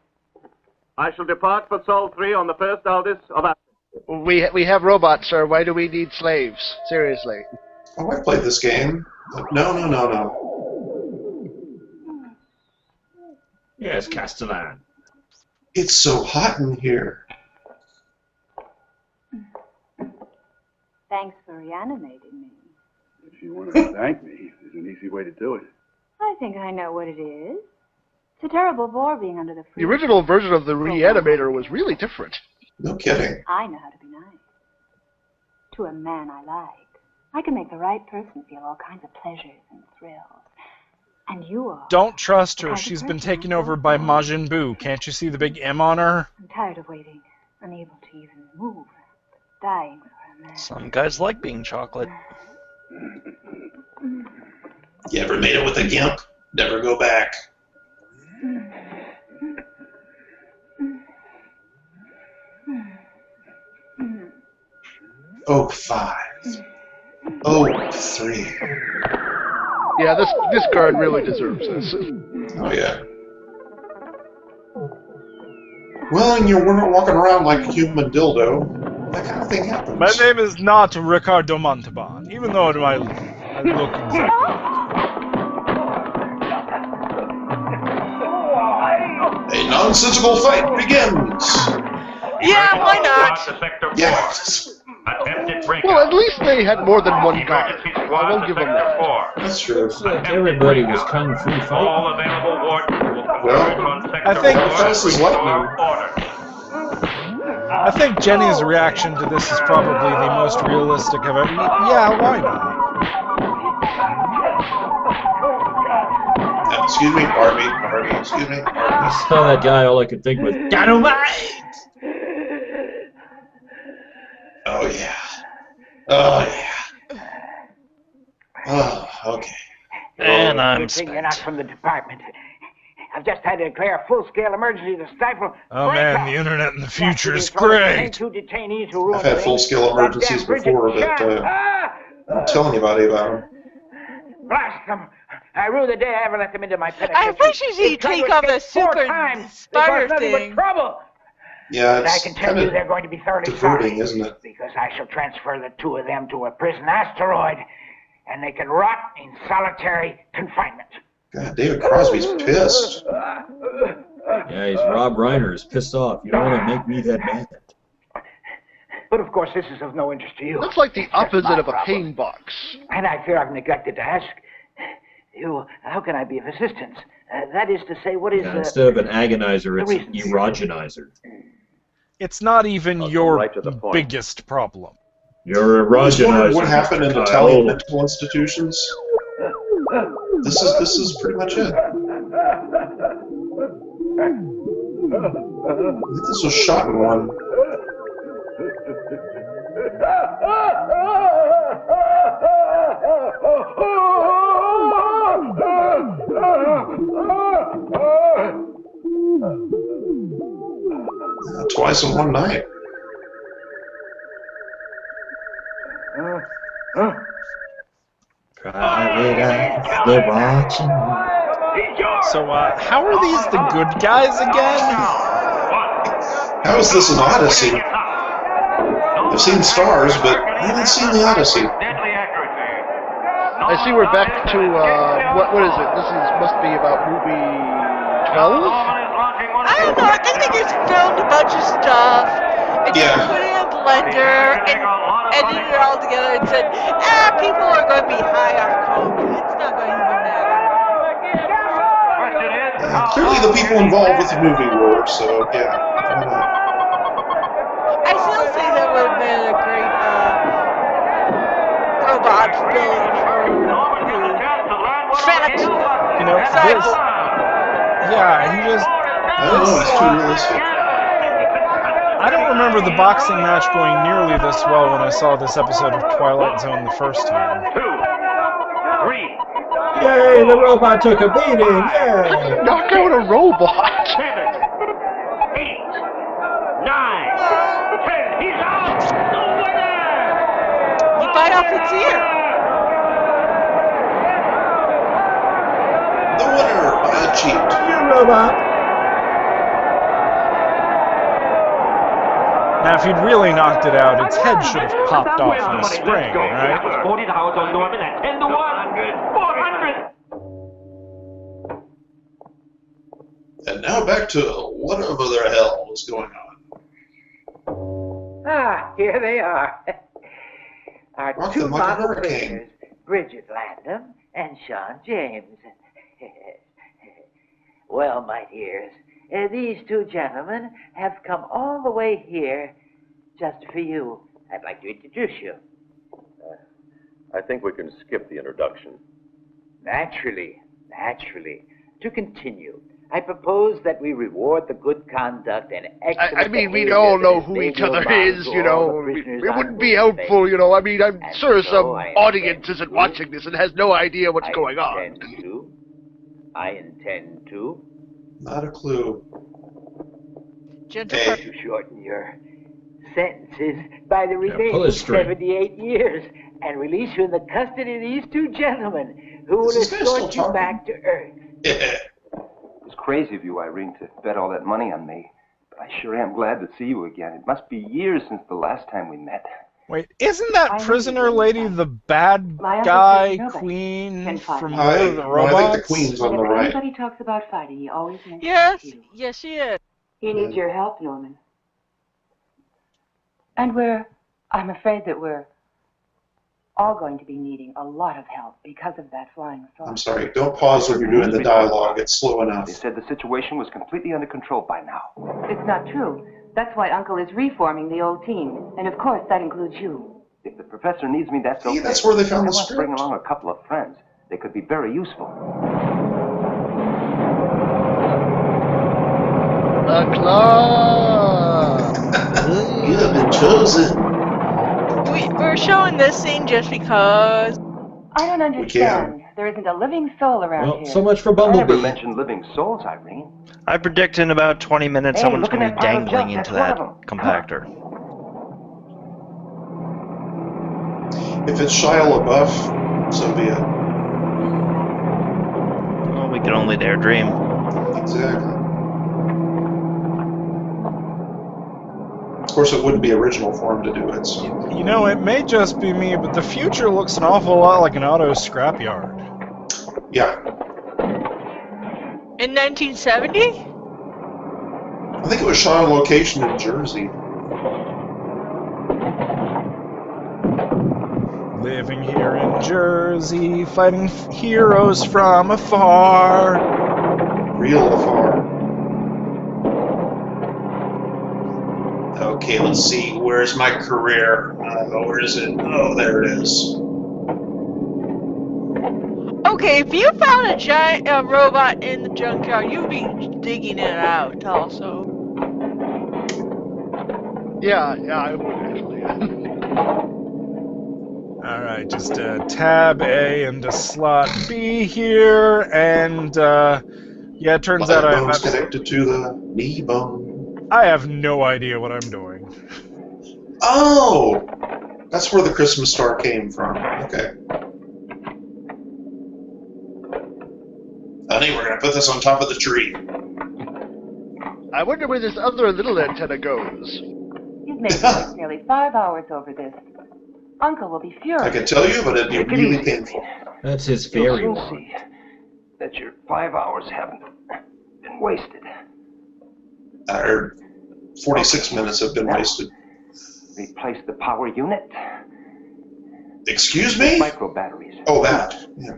I shall depart for Sol 3 on the first Aldis of Africa. We have robots, sir. Why do we need slaves? Seriously. Oh, I played this game. No. Yes, Castellan. It's so hot in here. Thanks for reanimating me. If you want to thank me, there's an easy way to do it. I think I know what it is. It's a terrible bore being under the The original version of the Reanimator was really different. No kidding. I know how to be nice. To a man I like. I can make the right person feel all kinds of pleasures and thrills. And you are. Don't trust her. She's been taken over by Majin Buu. Can't you see the big M on her? I'm tired of waiting, unable to even move, dying for a man. Some guys like being chocolate. You ever made it with a gimp? Never go back. Oh, 5. Oh, 3. Yeah, this guard really deserves this. Oh, yeah. Well, and you weren't walking around like a human dildo. That kind of thing happens. My name is not Ricardo Montalban, even though I look exactly. A nonsensical fight begins. Yeah, why not? Yes. Well, at least they had more than one guard. I will give them that. That's true. Everybody was kung fu fighting. Well, I think this is lightning. I think Jenny's reaction to this is probably the most realistic of it. Yeah, why not? Excuse me, Barbie. Excuse me, Barbie. I saw that guy, all I could think was, dynamite! Oh, yeah. Oh, yeah. Oh, okay. And I'm Good thing you're not from the department. I've just had to declare a full-scale emergency to stifle. Oh man, the internet in the future is great. I've had full-scale emergencies before, but I'm telling anybody about them. Blast them! I rue the day I ever let them into my penitentiary. I wish you'd take off the super spider thing. Trouble. Yeah, But I it's can tell kind you of they're going to be thoroughly diverting, sorry, isn't it? because I shall transfer the two of them to a prison asteroid, and they can rot in solitary confinement. God, David Crosby's pissed. Yeah, he's Rob Reiner is pissed off. You don't want to make me that mad. But of course, this is of no interest to you. That's like the It's just opposite my of a problem. pain box. And I fear I've neglected to ask you, how can I be of assistance? That is to say, what is... Yeah, instead of an agonizer, it's an reasons. erogenizer. It's not even your right to the point. biggest problem. You're I was wondering erogenizer. what happened in Mr. Italian Kyle. mental institutions. This is pretty much it. I think this was shot in one. Twice in one night. Private eyes, they're watching. So, how are these the good guys again? How is this an Odyssey? I've seen Stars, but I haven't seen the Odyssey. I see we're back to, what is it? This must be about movie 12? I don't know. I think they just filmed a bunch of stuff and just put it in a blender and edited it all together and said, people are going to be high off coke. It's not going to even matter. Clearly the people involved with the movie were, so yeah. I still say that would have been a great robot villain for Fennec. You know, this. Yeah, he just. I don't know, it's too realistic. I don't remember the boxing match going nearly this well when I saw this episode of Twilight Zone the first time. 2, 3. Yay, the robot took a beating! Yay! Knock out a robot! 7, 8, 9, 10. He's out! The winner! You bite off its ear. The winner by a cheat. You robot! Now, if he'd really knocked it out, its head should have popped off in a spring, right? That was 40 to house on Norman at 10 to 1. 400. And now back to whatever the hell is going on. Ah, here they are. Our Rockin' two like a model hurricane. singers, Bridget Landham and Sean James. Well, my dears, these two gentlemen have come all the way here just for you. I'd like to introduce you. I think we can skip the introduction. Naturally. To continue, I propose that we reward the good conduct and excellent I mean, we behavior all know that who they each will other model is, to you all know. the prisoners It on wouldn't be whom helpful, they- you know. I mean, I'm And sure so some I audience isn't watching this and has no idea what's going on. I intend to Not a clue. Gentle to shorten your sentences by the pull remaining his string. 78 years and release you in the custody of these two gentlemen who will Is this guy still escort you talking? back to Earth. It was crazy of you, Irene, to bet all that money on me. But I sure am glad to see you again. It must be years since the last time we met. Wait, isn't that prisoner lady the bad My uncle guy says nobody queen can fight from me. War of the I Robots? think the queen's on the Whenever right. anybody talks about fighting, he always mentions Yes, you. yes, she is. He needs your help, Norman. And I'm afraid that we're all going to be needing a lot of help because of that flying saucer. I'm sorry, don't pause when you're doing the dialogue. It's slow enough. They said the situation was completely under control by now. It's not true. That's why Uncle is reforming the old team. And of course, that includes you. If the professor needs me, that's okay. that's where they found I the want to bring script. along a couple of friends. They could be very useful. The club! You have been chosen. We're showing this scene just because. I don't understand. There isn't a living soul around Well, here. so much for I never Bumblebee. mentioned living souls, Irene. I predict in about 20 minutes Hey, someone's look at going to be that pile of dangling junk. into That's that one of 'em. compactor. If it's Shia LaBeouf, so be it. Well, we can only dare dream. Exactly. Of course, it wouldn't be original for him to do it. So. You know, it may just be me, but the future looks an awful lot like an auto scrapyard. Yeah, In 1970? I think it was shot on location in Jersey. Living here in Jersey, fighting heroes from afar. Real afar. Okay, let's see. Where's my career? Where is it? Oh, there it is. Okay, if you found a giant robot in the junkyard, you'd be digging it out also. Yeah, I would actually. Alright, just tab A into slot B here, and yeah, it turns out I bone's have connected to the knee bone. I have no idea what I'm doing. Oh! That's where the Christmas star came from. Okay. Honey, we're going to put this on top of the tree. I wonder where this other little antenna goes. You've made us nearly 5 hours over this. Uncle will be furious. I could tell you, but it'd be really painful. That's his fairy You'll wand. see that your 5 hours haven't been wasted. 46 minutes have been wasted. Replace the power unit. Excuse me? Micro batteries. Oh, that. Yeah.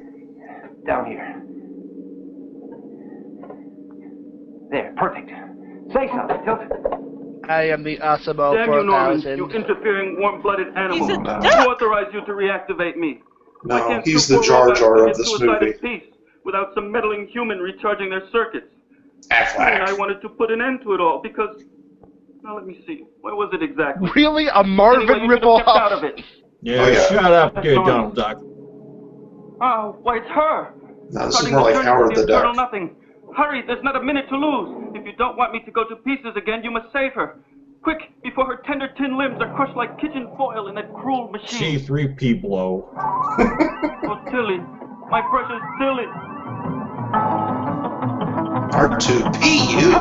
Down here. There, perfect. Say something, Tilt. I am the Asimo Damn you, Norman, 4000. you interfering, warm-blooded animal. He's a Who duck. authorized you to reactivate me? I No, can't he's scoop the four Jar robots Jar to of get this suicide movie. in peace without some meddling human recharging their circuits. Affleck. And I wanted to put an end to it all because... Now let me see. What was it exactly? Really? A Marvin Anyway, you should have kept out of ripoff? it. Yeah, Oh, yeah. shut up, That's good Norman. Donald Duck. Oh, why, it's her. No, this is Starting more like journey Howard to the eternal Duck. nothing. Hurry, there's not a minute to lose. If you don't want me to go to pieces again, you must save her. Quick, before her tender tin limbs are crushed like kitchen foil in that cruel machine. C3P blow. Oh, Tilly. My precious Tilly. R2P, you.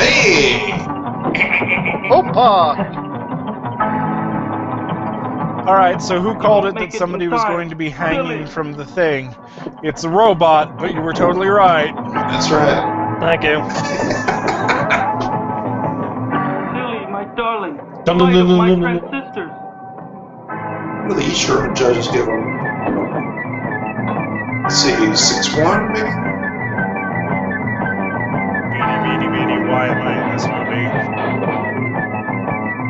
Hey! Hoppa! Alright, so who called it that somebody was going to be hanging from the thing? It's a robot, but you were totally right. That's right. Thank you. Lily, my darling. Dun, Light dun, of dun, my dun, dun, dun. transistors. What do the Easter judges give them? Let's see, 6-1 maybe? Beady, beady, beady, why am I in this movie?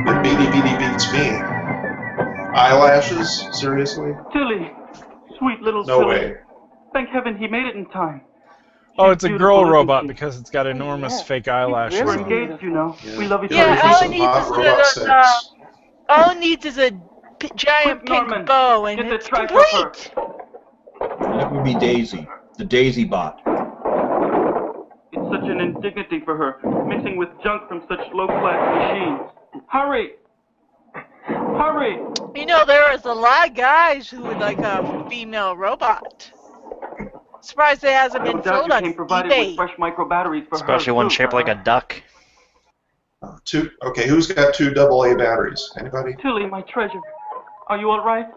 The Beady Beady beats me. Eyelashes? Seriously? Tilly, sweet little No Tilly. way. Thank heaven he made it in time. Oh, it's a girl beautiful, robot isn't she? because it's got enormous fake eyelashes We're on. engaged, you know. We love each Yeah, other. all it needs is all it needs is a giant pink Norman, bow, and get the it's track of her. complete. That would be Daisy, the Daisy bot. It's such an indignity for her, mixing with junk from such low-class machines. Hurry! Hurry! You know, there is a lot of guys who would like a female robot. Surprised it hasn't No been doubt sold you on came provided eBay. with fresh micro batteries for Especially her, one too, shaped like a duck. Okay, who's got 2 AA batteries? Anybody? Tilly, my treasure. Are you all right?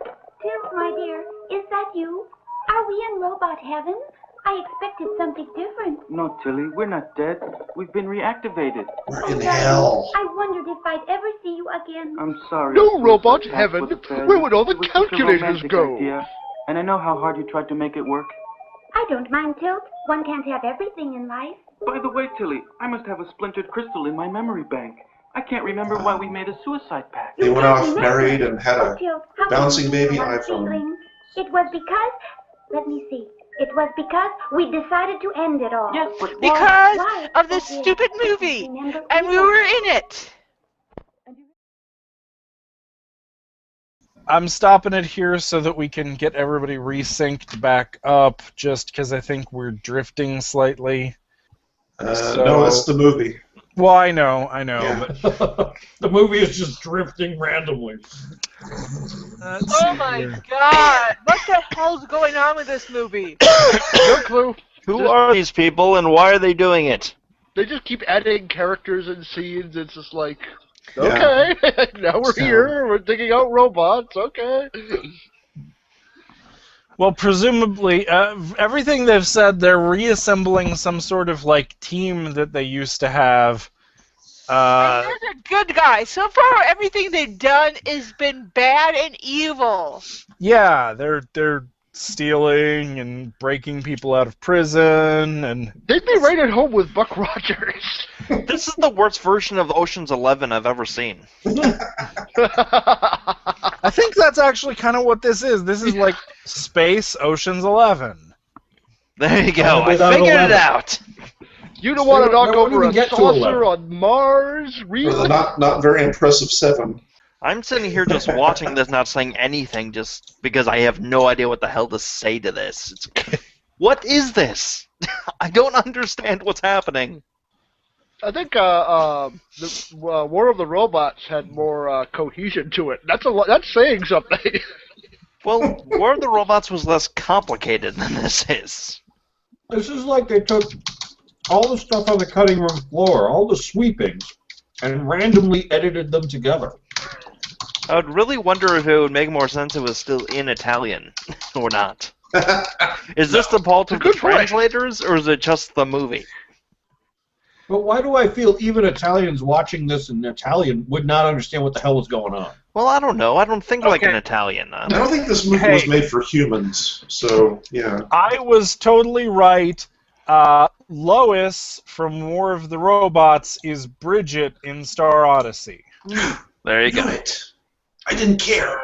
Tilt, my dear, is that you? Are we in robot heaven? I expected something different. No, Tilly, we're not dead. We've been reactivated. We're in hell. I wondered if I'd ever see you again. I'm sorry. No robot That's heaven. what the fair Where is. would all the It was such a calculators romantic go? idea, and I know how hard you tried to make it work. I don't mind, Tilt. One can't have everything in life. By the way, Tilly, I must have a splintered crystal in my memory bank. I can't remember why we made a suicide pact. They went off married and had a Tilt, how bouncing can you baby know our iPhone. feelings? It was because, let me see. It was because we decided to end it all. Yes, but Because why? of this Oh, dear. stupid movie, Remember, and we were in it. I'm stopping it here so that we can get everybody resynced back up, just because I think we're drifting slightly. No, it's the movie. Well, I know, Yeah. but The movie is just drifting randomly. Oh my god! What the hell's going on with this movie? No clue. Who are these people and why are they doing it? They just keep adding characters and scenes. It's just like, Yeah. okay, now we're here. We're digging out robots. Okay. well, presumably, everything they've said, they're reassembling some sort of like team that they used to have. They're the good guys. So far, everything they've done has been bad and evil. Yeah, they're stealing and breaking people out of prison, and They'd be right at home with Buck Rogers. This is the worst version of Ocean's 11 I've ever seen. I think that's actually kind of what this is. This is like Space Ocean's 11. There you go. I Without figured 11. it out. You don't want to knock They won't over even a get to saucer 11. on Mars? Or the Really? not very impressive 7. I'm sitting here just watching this, not saying anything, just because I have no idea what the hell to say to this. What is this? I don't understand what's happening. I think the War of the Robots had more cohesion to it. That's saying something. Well, War of the Robots was less complicated than this is. This is like they took all the stuff on the cutting room floor, all the sweepings, and randomly edited them together. I would really wonder if it would make more sense if it was still in Italian or not. Is this the fault of the translators, or is it just the movie? But why do I feel even Italians watching this in Italian would not understand what the hell was going on? Well, I don't know. I don't think like an Italian. I don't think this movie was made for humans, so, yeah. I was totally right. Lois from War of the Robots is Bridget in Star Odyssey. There you go. I didn't care.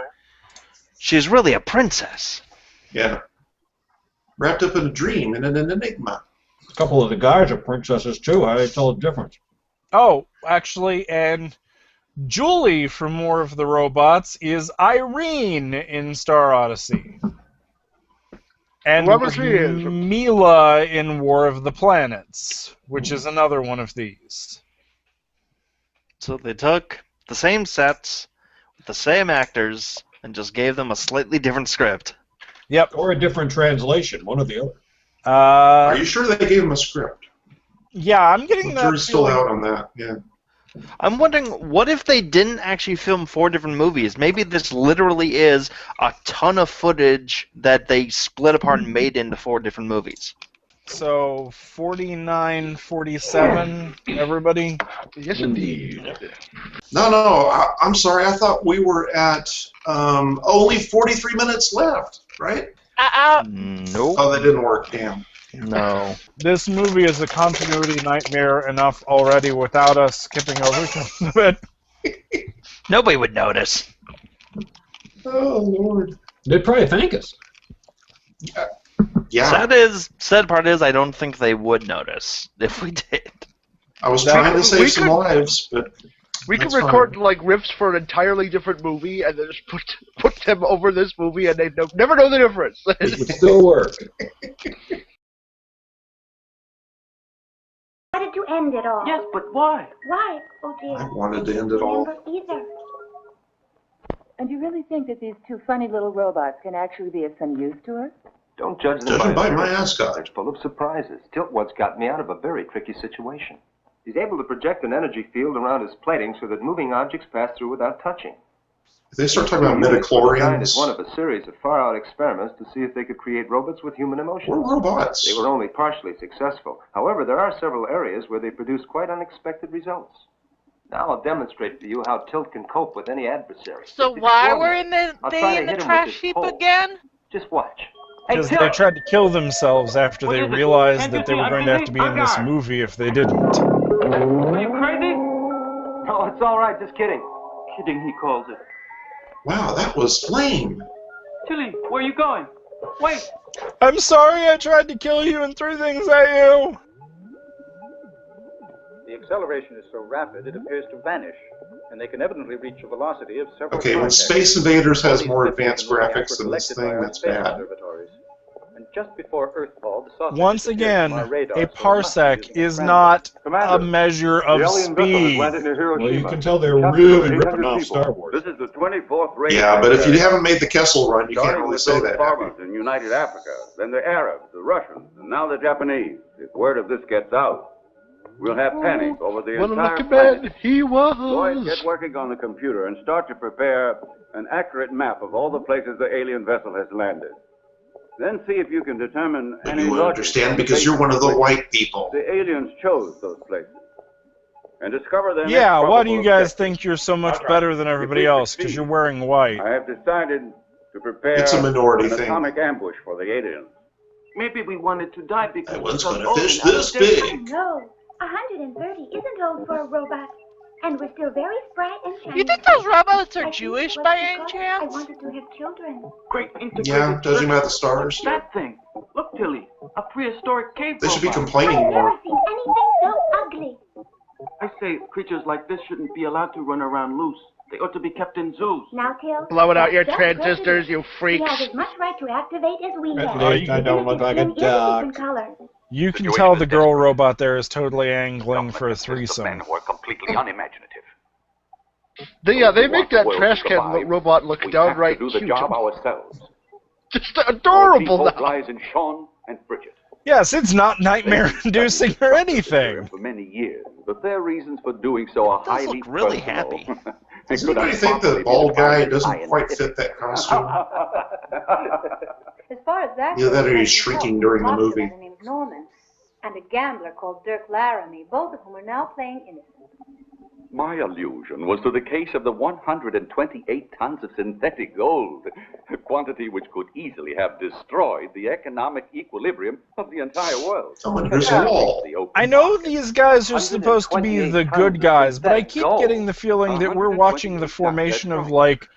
She's really a princess. Yeah. Wrapped up in a dream and in an enigma. A couple of the guys are princesses too. How do they tell the difference? Oh, actually, and Julie from War of the Robots is Irene in Star Odyssey. And Whoever she is. Mila in War of the Planets, which is another one of these. So they took the same sets, with the same actors, and just gave them a slightly different script. Yep. Or a different translation, one or the other. Are you sure they gave him a script? Yeah, I'm getting The that jury's still feeling. out on that, yeah. I'm wondering, what if they didn't actually film 4 different movies? Maybe this literally is a ton of footage that they split apart and made into 4 different movies. So 49, 47, everybody? Yes, indeed. No, I'm sorry. I thought we were at only 43 minutes left, right? Nope. Oh, that didn't work. Damn. No. This movie is a continuity nightmare enough already without us skipping over some of it. Nobody would notice. Oh, Lord. They'd probably thank us. Yeah. Sad part is, I don't think they would notice if we did. I was trying to save some lives, but we could that's record fine. like riffs for an entirely different movie and then just put them over this movie, and they'd never know the difference. It would still work. Why did you end it all? Yes, but why? Why? Oh dear. I wanted to end it all. Either. And you really think that these 2 funny little robots can actually be of some use to her? Don't judge them Judging by my appearance. ascot. They're full of surprises. Tiltwood's got me out of a very tricky situation. He's able to project an energy field around his plating so that moving objects pass through without touching. If they start talking about Designed midichlorians, is one of a series of far-out experiments to see if they could create robots with human emotions. we're robots. They were only partially successful. However, there are several areas where they produce quite unexpected results. Now I'll demonstrate for you how Tilt can cope with any adversary. So It's why extraordinary. were in the I'll they try to in the hit him with trash this heap pole. again? Just watch. Because they tried to kill themselves after they realized that they were going to have to be in this movie if they didn't. Are you crazy? No, it's all right. Just kidding. Kidding, he calls it. Wow, that was flame. Tilly, where are you going? Wait! I'm sorry I tried to kill you and threw things at you! The acceleration is so rapid it appears to vanish, and they can evidently reach a velocity of several Okay, when parsecs. Space Invaders has more All these advanced systems graphics than this were collected thing, by our that's space bad. observatories. And just before Earthfall, the saucer Once disappeared again, from our radar, a so it must be parsec using a is friend. not a Commander, measure of the alien vessel has speed. landed near Hiroshima. Well, you can tell they're Captured really 800 ripping off people. Star Wars. This is the 24th raid. Yeah, but if you area. haven't made the Kessel Run, you can't Starting really with say those that. farmers in United Africa, then the Arabs, the Russians, and now the Japanese. If word of this gets out, we'll have panic over the What a entire lucky planet. man he was. Boys, get working on the computer and start to prepare an accurate map of all the places the alien vessel has landed. Then see if you can determine But any you won't logic understand on the because you're one of the basis of white people. which the aliens chose those places. And discover their Yeah, next why do you probable guys objective. think you're so much better than everybody else? Because you're wearing white. I have decided to prepare It's a minority an thing. atomic ambush for the aliens. Maybe we wanted to die because That one's we gonna felt old fish and out of this date. big. No, 130 isn't old for a robot. And we're still very bright and shiny. You think those robots are I think Jewish it by was any because I chance? wanted to have children. Great integrated Yeah, judging by the circuit. stars. What's that thing? Look, Tilly, a prehistoric cave They should be robot. complaining I've more. never seen anything so ugly. I say creatures like this shouldn't be allowed to run around loose. They ought to be kept in zoos. Now, Till. Blowing out your that's transistors, prejudice. you He freaks. has as much right to activate as we At have. least I don't look like a Skin is different duck. color. You can tell the girl robot there is totally angling for a threesome. who are completely unimaginative. They make that World trash can survive. robot look We downright have to do the cute. job ourselves. Just adorable Our now. lies in Sean and Bridget. Yes, it's not nightmare-inducing or anything. For many years, but their reasons for doing so are does highly look really personal. happy. They Does could anybody not think the possibly bald be guy defined as doesn't quite fit that costume? As far as that Either that or goes, he's I shrieking know during the a boxer movie. by the name of Norman, and a gambler called Dirk Laramie, both of whom are now playing innocent. My allusion was to the case of the 128 tons of synthetic gold, a quantity which could easily have destroyed the economic equilibrium of the entire world. Oh, and here's a wall. I know these guys are supposed to be the good guys, but I keep getting the feeling that we're watching the formation of, like,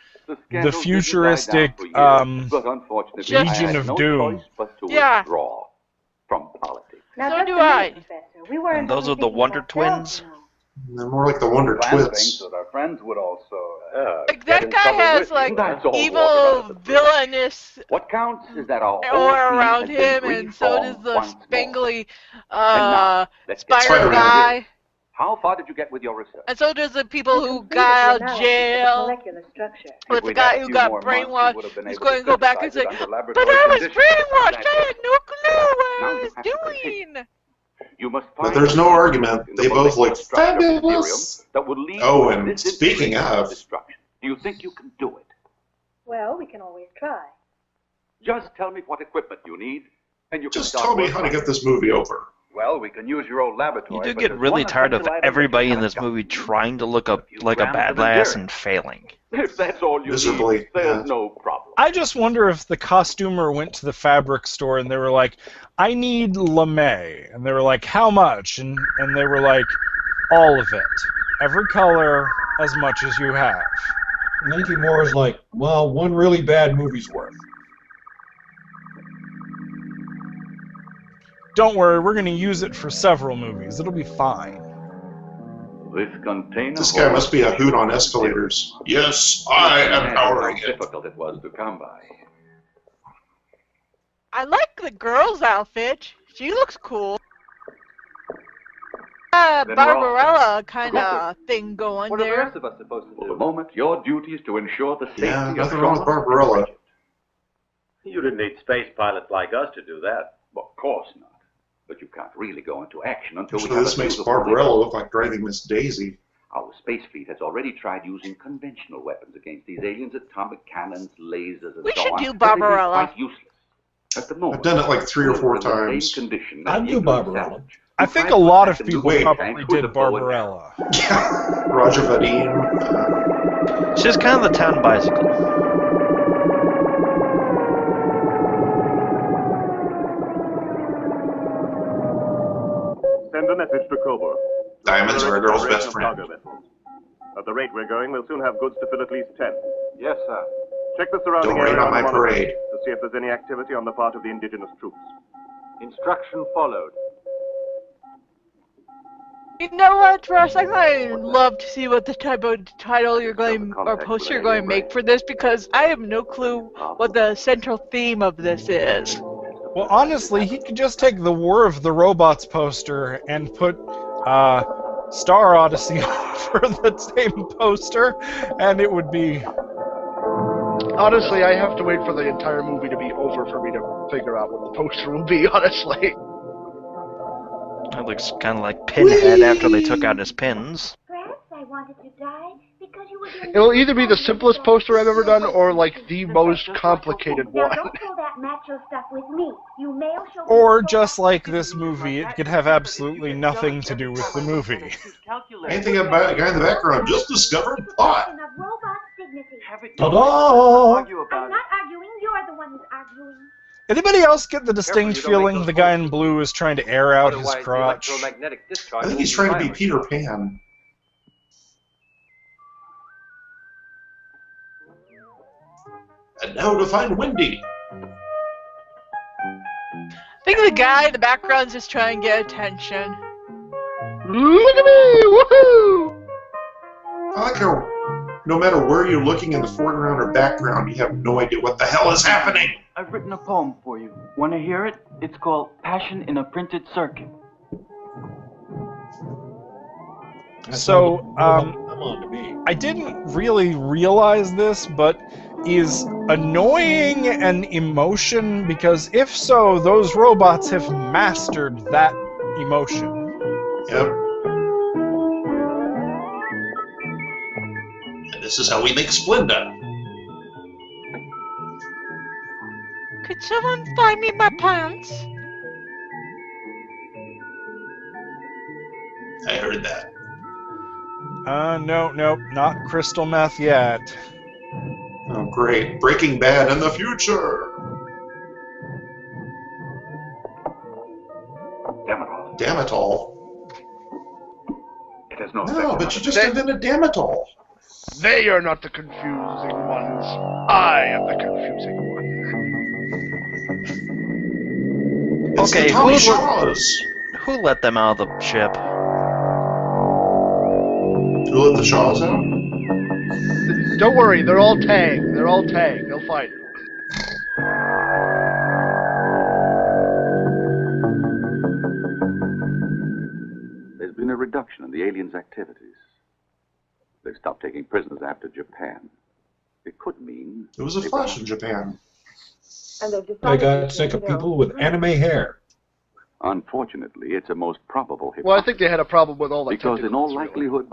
the futuristic Legion of Doom. Yeah. Withdraw from politics. Now, So just do a minute, I. Professor. We weren't And those only are the thinking Wonder of ourselves, Twins? you know. They're more like the Wonder Plan Twits. things that our friends would also Like, get that in guy trouble has with. like That's all walk around evil, the place. villainous What counts is that our whole aura team around has been him, and so does reformed the once more. spangly now, let's get spider Spider-Man. guy, How far did you get with your research? and so does the people We who completed got out the of analysis of jail. molecular structure. With If the we'd guy had a who few got more months, we brainwashed, would have been he's able going to go back and say, synthesize it under "But I was laboratory conditions." brainwashed. I had no clue what Now I you was have to continue. doing." You must But find there's no argument. in They the both look molecular structure of the fabulous. Ethereum that would lead Oh, to and speaking disintegration of, destruction. Do you think you can do it? Well, we can always try. Just tell me what equipment you need, and you can just start tell me work how on to it. get this movie over. Well, we can use your old laboratory. You do but get there's really one tired of essential item that everybody you in this haven't movie trying to look up like a grams of badass endurance. and failing. If that's all you Miserably, need, there's yeah. no problem. I just wonder if the costumer went to the fabric store and they were like, I need lame. And they were like, how much? And they were like, all of it. Every color, as much as you have. Nancy Moore is like, well, one really bad movie's worth. Don't worry, we're going to use it for several movies. It'll be fine. This container. This guy must be a hoot on escalators. Yes, I am powering How it. difficult it was to come by. I like the girl's outfit. She looks cool. Then we're all Barbarella kind of thing going What are the there. rest of us supposed to do? For the moment, your duty is to ensure the safety Yeah, of nothing wrong with Sean. Barbarella. You didn't need space pilots like us to do that. Well, of course not. But you can't really go into action until we Actually, have this a makes suitable Barbarella look like driving Miss Daisy. Our space fleet has already tried using conventional weapons against these aliens, atomic cannons, lasers, and We so should on. do but they've been Barbarella. quite useless. At the moment, I've done it like 3 or 4 we're in the same times. condition I as do ignorant Barbarella. savage. I think a lot of people probably did Barbarella. Barbarella. Roger Vadim. She's kind of the town bicycle. Send a message to Coburg. Diamonds are a girl's best friend. At the rate we're going, we'll soon have goods to fill at least 10. Yes, sir. Check the surrounding Don't rain area on my the monitor parade. to see if there's any activity on the part of the indigenous troops. Instruction followed. You know what, Russ? I'd love to see what the type of title you're going or poster you're going to make for this because I have no clue what the central theme of this is. Well, honestly, he could just take the War of the Robots poster and put Star Odyssey for the same poster, and it would be... Honestly, I have to wait for the entire movie to be over for me to figure out what the poster will be, honestly. It looks kind of like Pinhead after they took out his pins. Perhaps I wanted to die because you were doing... It'll either be the simplest poster I've ever done or, like, the most complicated Now, one. don't pull that macho stuff with me. You male show... Or, just like this movie, it could have absolutely nothing to do with the movie. Anything about a guy in the background just discovered pot. Of robot dignity. Ta-da! I'm not arguing, you're the one who's arguing. Anybody else get the distinct feeling the guy in blue is trying to air out his crotch? I think he's trying to be Peter Pan. And now to find Wendy. I think the guy in the background's just trying to get attention. Look at me! Woohoo! I like how no matter where you're looking in the foreground or background, you have no idea what the hell is happening. I've written a poem for you. Want to hear it? It's called Passion in a Printed Circuit. So, I didn't really realize this, but is annoying an emotion? Because if so, those robots have mastered that emotion. Yep. And this is how we make Splenda. Could someone find me my pants? I heard that. No, not crystal meth yet. Oh, great. Breaking Bad in the future. Damitol. It has no No, but you just invented Damitol. They are not the confusing ones. I am the confusing one. It's Okay, the Tommy Shaws. who let them out of the ship? Who let the Shaws out? Don't worry, they're all tagged. They're all tagged. They'll find it. There's been a reduction in the aliens' activities. They've stopped taking prisoners after Japan. It could mean... It was a flash in Japan. And they've I decided got to sick do of their people own with thing. anime hair. Unfortunately, it's a most probable hypothesis. Well, I think they had a problem with all the Because in all tentacles, really. likelihood,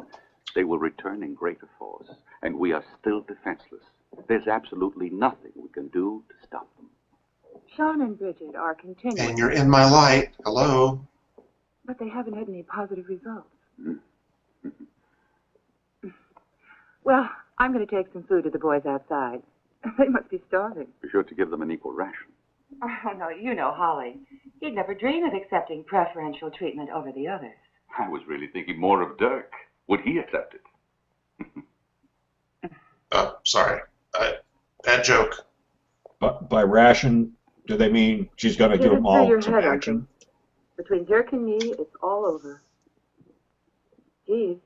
they will return in greater force, and we are still defenseless. There's absolutely nothing we can do to stop them. Sean and Bridget are continuing. And you're in my light. Hello. But they haven't had any positive results. Well, I'm going to take some food to the boys outside. They must be starving. Be sure to give them an equal ration. Oh, no, you know Holly. He'd never dream of accepting preferential treatment over the others. I was really thinking more of Dirk. Would he accept it? Oh, sorry. Bad joke. By ration, do they mean she's going to give them all some action? Between Dirk and me, it's all over. Jeeves,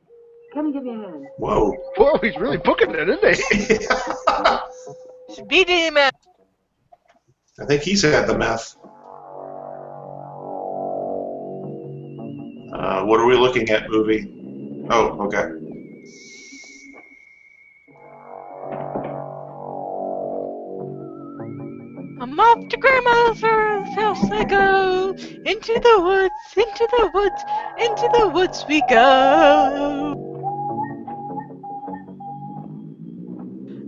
come and give me a hand. Whoa. Whoa, he's really booking it, isn't he? Speedy man. I think he's had the meth. What are we looking at, movie? Oh, okay. I'm off to Grandma's house I go. Into the woods, into the woods, into the woods we go.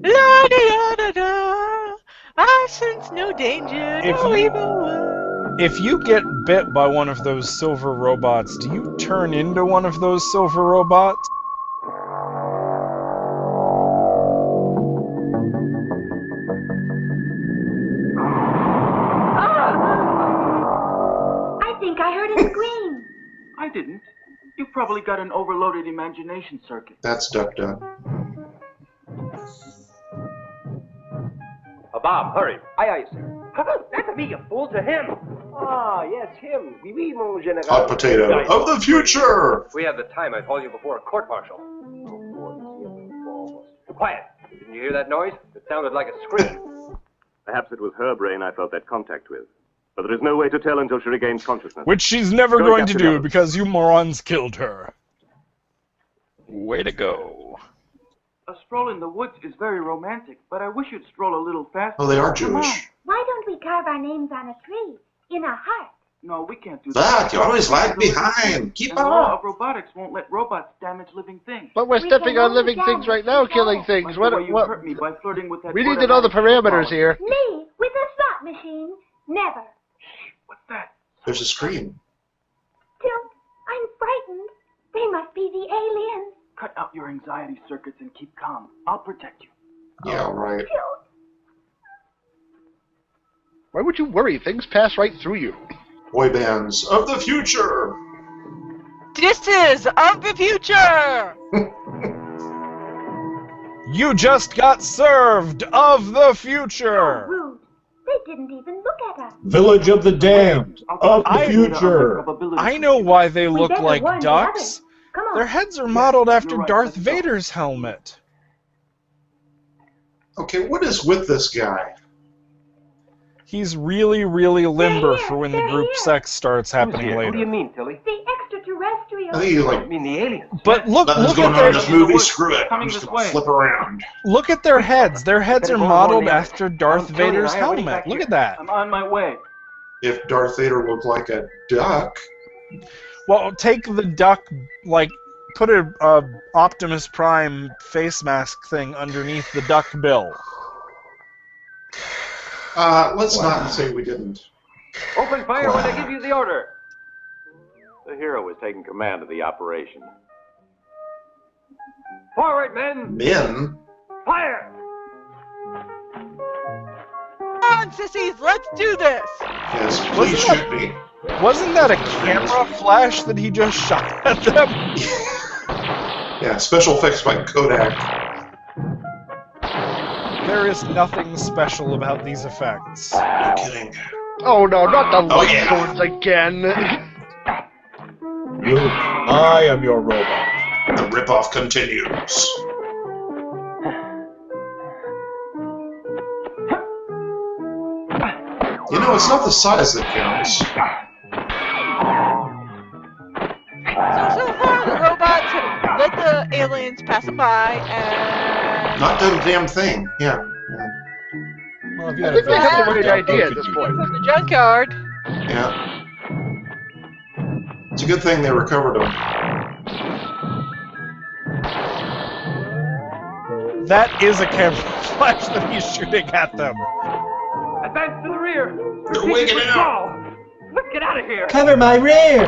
La-da-da-da-da. I sense no danger, no evil. If you get bit by one of those silver robots, do you turn into one of those silver robots? I think I heard a scream. I didn't. You probably got an overloaded imagination circuit. That's Duck Duck. Bob, hurry. Aye, aye, sir. Not to me, you fool, to him. Ah, yes, him. Oui, oui, mon général. Hot potato of the future! If we had the time, I'd haul you before a court-martial. Quiet. Didn't you hear that noise? It sounded like a scream. Perhaps it was her brain I felt that contact with. But there is no way to tell until she regains consciousness. Which she's never Go, going to Captain do Ellis. because you morons killed her. Way to go. A stroll in the woods is very romantic, but I wish you'd stroll a little faster. Oh, they are Come on. Jewish. Why don't we carve our names on a tree? In a heart? No, we can't do That, you always lag behind. Keep And the law up. of robotics won't let robots damage living things. But we're stepping on living things right now, killing things. Like the way you hurt me by flirting with that We need to know the parameters here. Me, with a slot machine? Never. What's that? There's a scream. Tilt, I'm frightened. They must be the aliens. Cut out your anxiety circuits and keep calm. I'll protect you. Yeah, right. Why would you worry? Things pass right through you. Boy bands of the future! This is of the future! You just got served of the future! Rude. They didn't even look at us. Village of the Damned of the future. I know why they look better like warn the ducks. others. Come on. Their heads are modeled after Darth Vader's helmet. Okay, what is with this guy? He's really, really limber for when the group sex starts happening What do you later. mean, Tilly? The extraterrestrials. I think you like. I mean the aliens. But look Nothing's at going on their in this movie. Screw it. I'm Coming just this gonna way. flip around. look at their heads. Their heads are Better go modeled on the others. after Darth I'm telling you, Vader's I already helmet. back Look here. at that. I'm on my way. If Darth Vader looked like a duck, Well, take the duck, like, put a Optimus Prime face mask thing underneath the duck bill. let's not say we didn't. Open fire when I give you the order. The hero is taking command of the operation. Forward, men! Men? Fire! Come on, sissies, let's do this! Yes, please shoot me. Wasn't that a camera flash that he just shot at them? Yeah, special effects by Kodak. There is nothing special about these effects. No kidding. Oh no, not the Oh, light yeah. swords again. Luke, I am your robot. The ripoff continues. You know, it's not the size that counts. So far, the robots have let the aliens pass them by, and... Not done a damn thing. Yeah. Well, if I think they have the right idea at this point. From the junkyard. Yeah. It's a good thing they recovered him. That is a camouflage that he's shooting at them. Advance to the rear. They're wigging out. Let's get out of here. Cover my rear!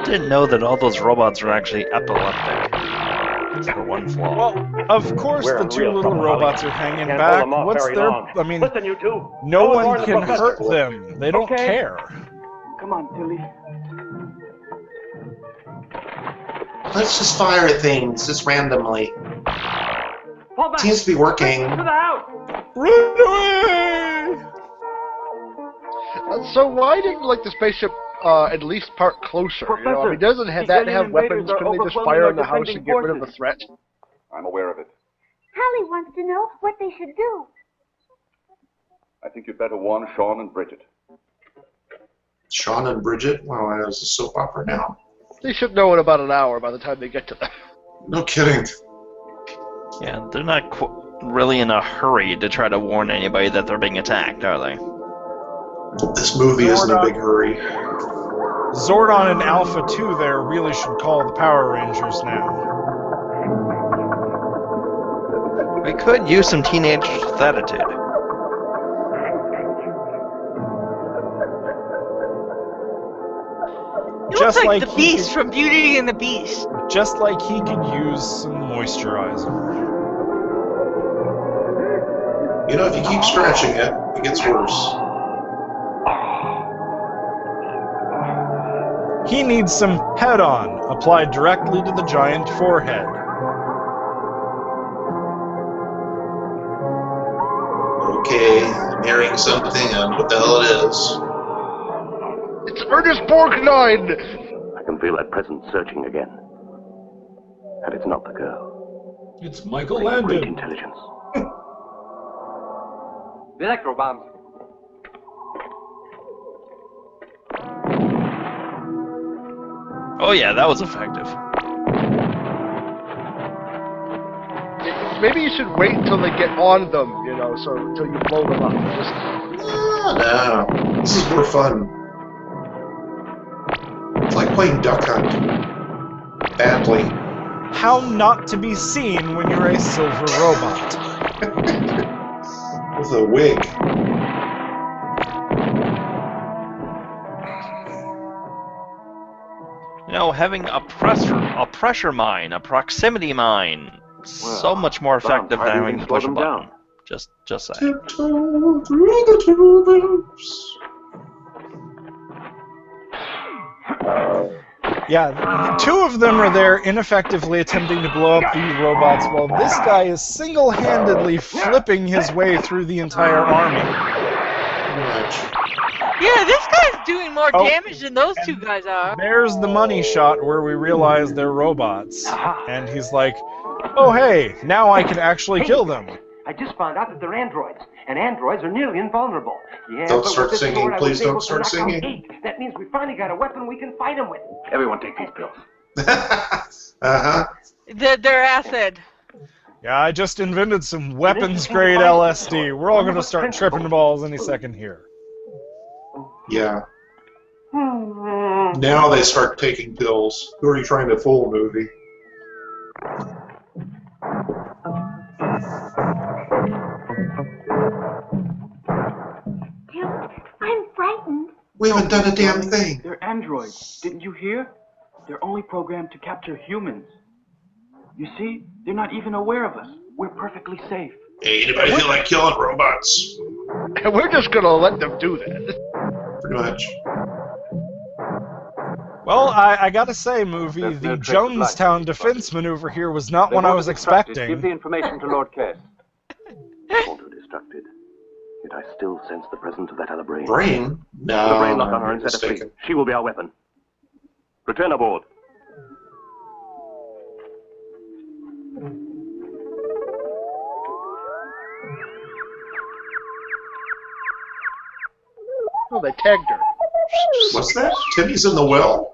Didn't know that all those robots are actually epileptic. That's the one flaw. Well, of course We're the in two real little trouble, robots Holly. are hanging Can't back. hold them off What's very their... long. I mean, Listen, you two. no Go and one warn the can professor. hurt them. They don't Okay. care. Come on, Tilly. Let's just fire at things, just randomly. Fall back. Seems to be working. To the house. Run away! So why didn't like the spaceship at least park closer? You know, I mean, doesn't have that have weapons? Couldn't they just fire on the house and get rid of the threat? I'm aware of it. Hallie wants to know what they should do. I think you'd better warn Sean and Bridget. Sean and Bridget? Wow, that was a soap opera now. They should know in about an hour by the time they get to them. No kidding. Yeah, they're not really in a hurry to try to warn anybody that they're being attacked, are they? This movie is in a big hurry. Zordon and Alpha 2 there really should call the Power Rangers now. We could use some teenage attitude. He looks like the Beast from Beauty and the Beast. Just like he could use some moisturizer. You know, if you keep scratching it, it gets worse. He needs some head-on applied directly to the giant forehead. Okay, I'm hearing something on what the hell it is. It's Ernest Borgnine! I can feel that presence searching again. And it's not the girl. It's Michael Great Landon. intelligence. The electro bombs. Oh yeah, that was effective. Maybe you should wait until they get on them, you know, so until you blow them up. Just... No, this is more fun. It's like playing Duck Hunt. Badly. How not to be seen when you're a silver robot. With a wig. You know, having a pressure mine, a proximity mine, so much more effective than having to push a button. Just say. Tiptoe through the tulips. Yeah, two of them are there ineffectively attempting to blow up the robots while this guy is single-handedly flipping his way through the entire army. Yeah, this guy's doing more damage than those two guys are. There's the money shot where we realize they're robots. And he's like, oh hey, now I can actually kill them. I just found out that they're androids, and androids are nearly invulnerable. Yeah, Don't but start with this singing, sword, I please was don't able to start knock out singing. 8. That means we finally got a weapon we can fight them with. Everyone take these pills. Uh-huh. They're acid. Yeah, I just invented some weapons-grade LSD. We're all gonna start tripping balls any second here. Yeah. Now they start taking pills. Who are you trying to fool, movie? I'm frightened. We haven't done a damn thing. They're androids. Didn't you hear? They're only programmed to capture humans. You see, they're not even aware of us. We're perfectly safe. Hey, anybody feel like killing robots? And we're just gonna let them do that. Pretty much. Well, I gotta say, movie, the Jonestown defense maneuver here was not one I was Give expecting. the information to Lord Kess. Auto-destructed. Yet I still sense the presence of that other brain. Brain? No, The brain lock on her I'm and set her free. mistaken. She will be our weapon. Return aboard. Oh, they tagged her. What's that? Timmy's in the well?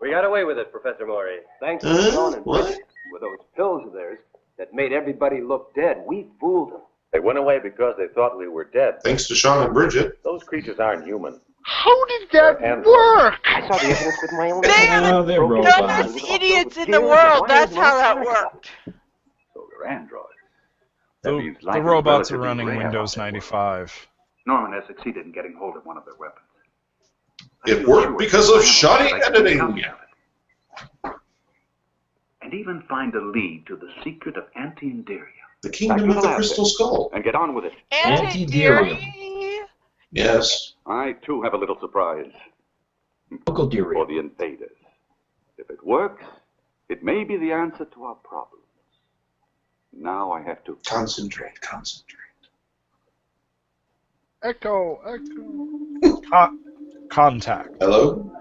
We got away with it, Professor Maury. Thanks for Sean and Bridget. With those pills of theirs, that made everybody look dead. We fooled them. They went away because they thought we were dead. Thanks to Sean and Bridget. Those creatures aren't human. How did that And- work? I saw the evidence with my own They eyes. are they're the robots. dumbest idiots in the world. That's how that worked. So they're androids. The robots are running Windows 95. Norman has succeeded in getting hold of one of their weapons. It worked because of shoddy editing. And even find a lead to the secret of Anti-Inderia. The Kingdom of the Crystal Skull. And get on with it. Antiderium. Yes. I, too, have a little surprise. Uncle For Derium. the invaders. If it works, it may be the answer to our problems. Now I have to... Concentrate. Echo. Contact. Hello?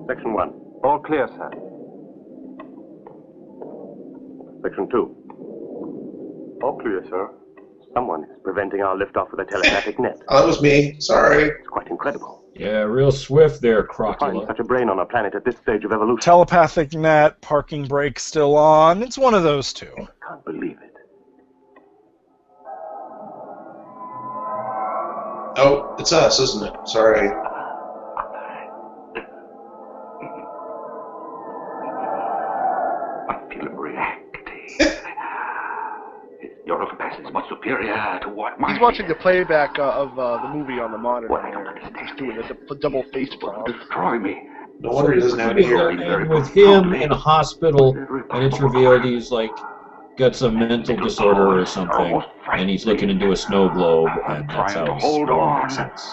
Section 1. All clear, sir. Section 2. All clear, sir. Someone is preventing our liftoff with a telepathic net. Oh, that was me. Sorry. It's quite incredible. Yeah, real swift there, To find Crocula. such a brain on a planet at this stage of evolution. Telepathic net, parking brake still on. It's one of those two. Can't believe it. Oh, it's us, isn't it? Sorry. I feel him reacting. Your overpass is much superior to what mine He's watching the playback of the movie on the monitor. He's doing a double face prop. Destroy me. No wonder he doesn't have any hair. And with him in a hospital, and it's revealed he's like got some mental disorder or something, and he's looking into a snow globe, and that's how his story makes sense.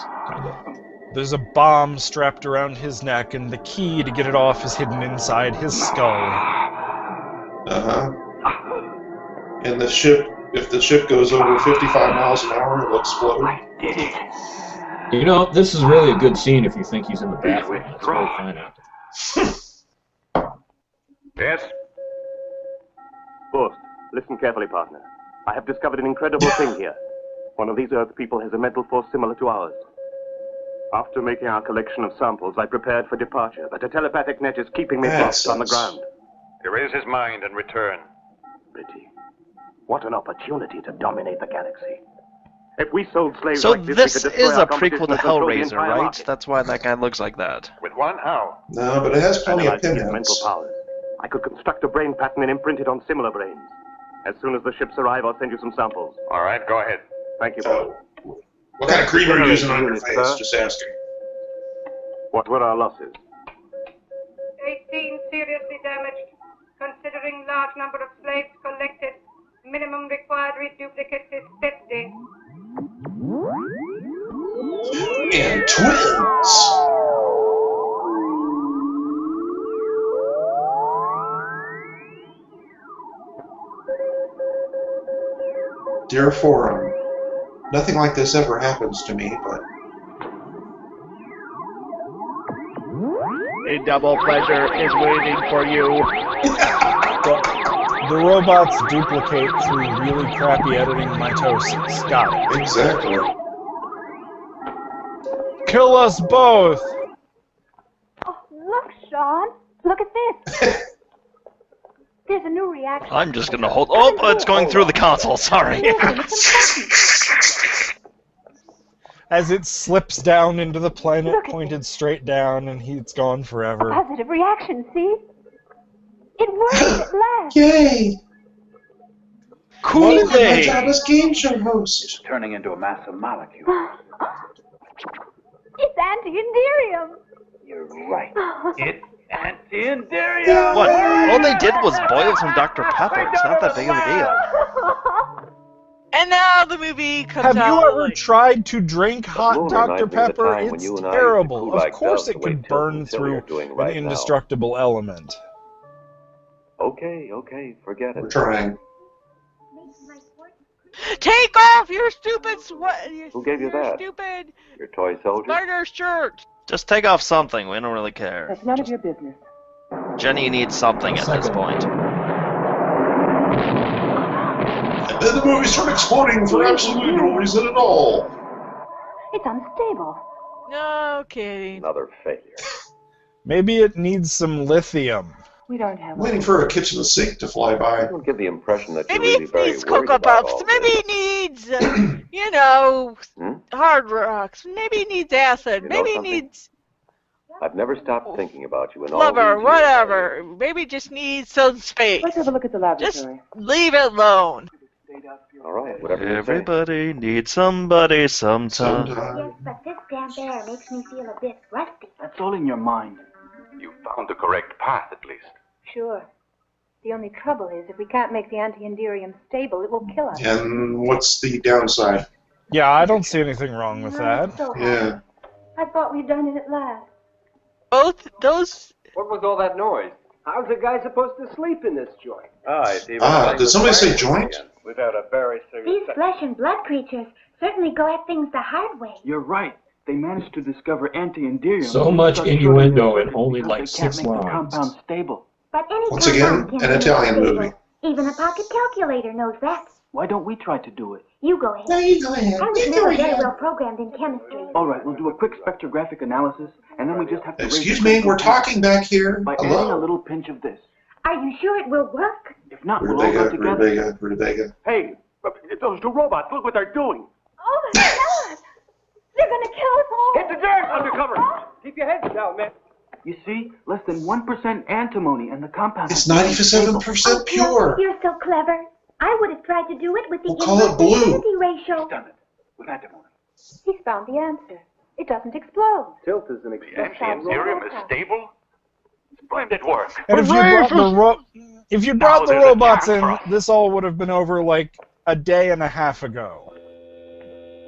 There's a bomb strapped around his neck, and the key to get it off is hidden inside his skull. Uh-huh. And the ship, if the ship goes over 55 miles an hour, it'll explode. You know, this is really a good scene if you think he's in the bathroom. It's really fine out there. Yes? Forst, listen carefully, partner. I have discovered an incredible thing here. One of these Earth people has a mental force similar to ours. After making our collection of samples, I prepared for departure, but a telepathic net is keeping me blocked on the ground. Erase his mind and return. Pity. What an opportunity to dominate the galaxy. If we sold slaves So like this, this we could destroy is our a prequel to competition and control the Hellraiser, entire right? market. That's why that guy looks like that. With one? How? No, but it has plenty of Analyzing his mental pinheads. powers, I could construct a brain pattern and imprint it on similar brains. As soon as the ships arrive, I'll send you some samples. All right, go ahead. Thank you, boss. What kind of cream are you using on your Unit, face? sir. Just asking. What were our losses? 18 seriously damaged. Considering large number of slaves collected, minimum required reduplicates is 50. And twins! Dear Forum, nothing like this ever happens to me, but A double pleasure is waiting for you. The robots duplicate through really crappy editing mitosis. Got it. exactly. Kill us both! Oh, look, Sean. Look at this. There's a new reaction. I'm just gonna hold. Oh, it's going through the console. Sorry. As it slips down into the planet, pointed straight down, and he's gone forever. Positive reaction, see? It worked at last. Yay! Cool What is my day. job as game show host? Turning into a mass of molecules. It's anti-Inderium. You're right. It's Anti-Inderia! What? All they did was boil some Dr. Pepper. It's not that big of a deal. And now the movie comes Have out. you ever tried to drink hot moon Dr. reminds me of the Pepper? time when It's you and I used to terrible. cool Of like course doves it the way can Tilton burn and Tilly through are doing an right now. indestructible element. Okay, forget it. We're trying. Take off your stupid sweat. Who gave you that? Stupid Your toy soldier? leather shirt. Just take off something. We don't really care. That's none of your business. Jenny needs something at this point. Then the movies start exploding for absolutely no reason at all. It's unstable. No kidding. Another failure. Maybe it needs some lithium. We don't have I'm waiting for a kitchen sink to fly by. Don't give the impression that you're Maybe really it very needs worried Cocoa about Puffs. all Maybe this. it needs, you know, Hmm? hard rocks. Maybe it needs acid. You know Maybe it something? needs I've never stopped thinking about you in all flubber, these years. whatever. Maybe it just needs some space. Let's have a look at the laboratory. Just leave it alone. All right, whatever you say. Everybody needs somebody sometime. Yes, but this damp air makes me feel a bit rusty. That's all in your mind. You found the correct path, at least. Sure. The only trouble is, if we can't make the anti-enderium stable, it will kill us. And what's the downside? Yeah, I don't see anything wrong with I'm that. so happy. Yeah. I thought we'd done it at last. Both those. What was all that noise? How's a guy supposed to sleep in this joint? Did somebody say joint? Without a very serious... These flesh and blood creatures certainly go at things the hard way. You're right. They managed to discover anti-enderium. So much innuendo in only like 6 They can't make the lines. compound stable. But any Once again, compound can an be Italian stable. movie. Even a pocket calculator knows that. Why don't we try to do it? You go ahead. No, you go ahead. I was never very well programmed in chemistry. All right, we'll do a quick spectrographic analysis, and then we just have to Excuse me, we're talking back here. by adding a Hello? little pinch of this. Are you sure it will work? If not, we'll all go together. Rutabaga. Hey, those two robots, look what they're doing. Oh my God! They're gonna kill us all! Hit the dirt! Undercover! Keep your heads down, man. You see, less than 1% antimony, and the compound. It's has 97% pure. You're so clever. I would have tried to do it with the We'll call it inverse blue. affinity ratio. Done it with antimony. He's found the answer. It doesn't explode. Tilt is an The expression. anti-enderium is stable? Splendid work. And if you brought the robots in, this all would have been over like a day and a half ago.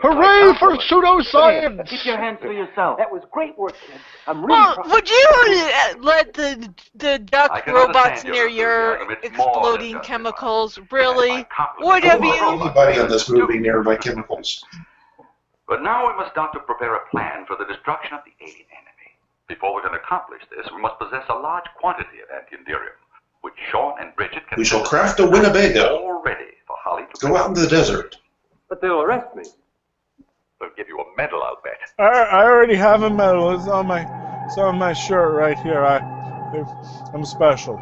Hooray for pseudoscience! Keep your hands to yourself. That was great work, kid. I'm really Well, proud. would you let the duck I can robots understand near your your enthusiasm. It's more than exploding justified. chemicals? Really? I Would don't have want you? anybody on this movie near by chemicals. But now we must start to prepare a plan for the destruction of the alien enemy. Before we can accomplish this, we must possess a large quantity of anti-enderium, which Sean and Bridget can... We shall craft a Winnebago. All ready for Holly to... Go out into the desert. But they'll arrest me. They'll give you a medal, I'll bet. I already have a medal. It's on my shirt right here. I'm special.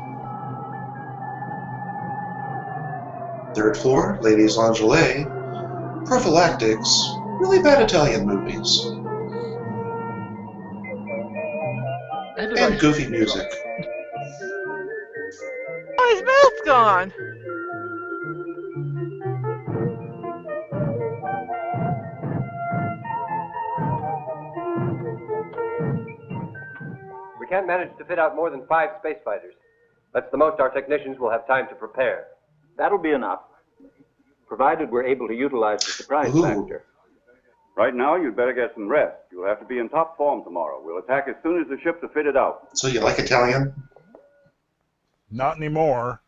3rd floor, ladies' lingerie, prophylactics, really bad Italian movies, and goofy music. Oh, his mouth's gone. We can't manage to fit out more than 5 space fighters. That's the most our technicians will have time to prepare. That'll be enough, provided we're able to utilize the surprise factor. Right now, you'd better get some rest. You'll have to be in top form tomorrow. We'll attack as soon as the ships are fitted out. So you like Italian? Not anymore.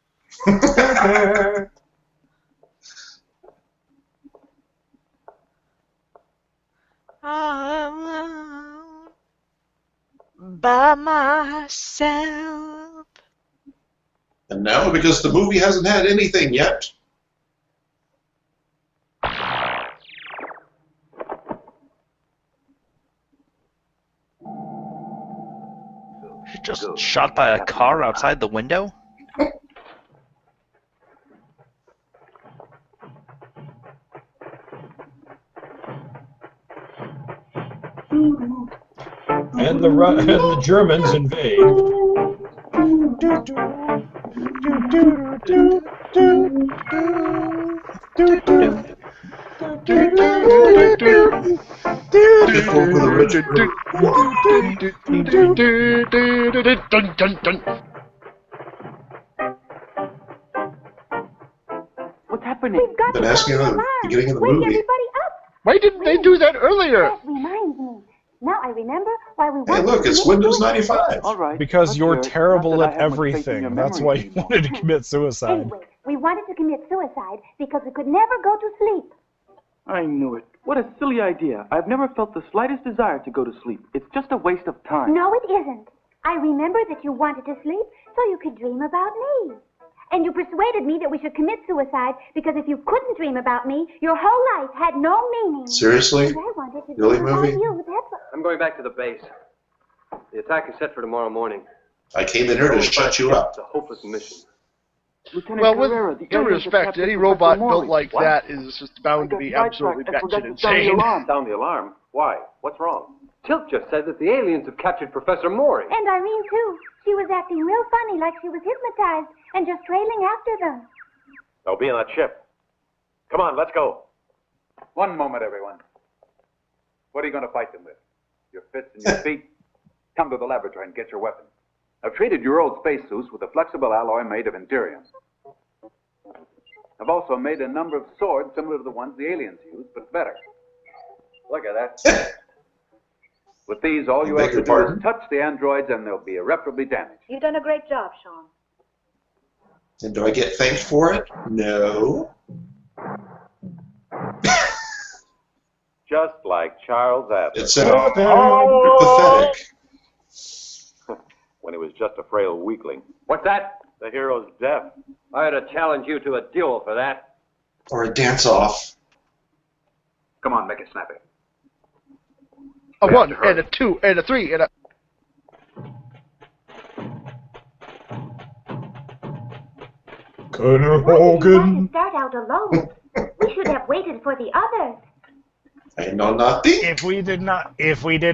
Alone by myself. And now, because the movie hasn't had anything yet, Just shot by a car outside the window? And the Germans invade. What's happening? been asking at the beginning of the Wake movie. everybody up! Why didn't they do that earlier? That reminds me. Now I remember why we Hey, wanted look, to it's commit Windows suicide. 95. All right. Because let's you're hear it. terrible Not at that I have much faith in everything. your That's memory why you anymore. wanted to commit suicide. Anyway, we wanted to commit suicide because we could never go to sleep. I knew it. What a silly idea. I've never felt the slightest desire to go to sleep. It's just a waste of time. No, it isn't. I remember that you wanted to sleep so you could dream about me. And you persuaded me that we should commit suicide because if you couldn't dream about me, your whole life had no meaning. Seriously? And I wanted to Really, dream about movie? you. That's what... I'm going back to the base. The attack is set for tomorrow morning. I came in here to shut you up. It's a hopeless mission. Well, with due respect, any robot built like that is just bound to be absolutely batshit insane. Sound the alarm? Why? What's wrong? Tilt just said that the aliens have captured Professor Maury. And Irene, too. She was acting real funny, like she was hypnotized, and just trailing after them. They'll be in that ship. Come on, let's go. One moment, everyone. What are you going to fight them with? Your fists and your feet? Come to the laboratory and get your weapons. I've treated your old spacesuits with a flexible alloy made of Endurium. I've also made a number of swords similar to the ones the aliens use, but better. Look at that. With these, all you have to do is touch the androids and they'll be irreparably damaged. You've done a great job, Sean. And do I get thanked for it? No. Just like Charles Adler. It's pathetic. When he was just a frail weakling. What's that? The hero's death. I had to challenge you to a duel for that. Or a dance-off. Come on, make it snappy. A 1, and a 2, and a 3, and a... Colonel Why Hogan. did you start out alone? We should have waited for the others. I know nothing. If we did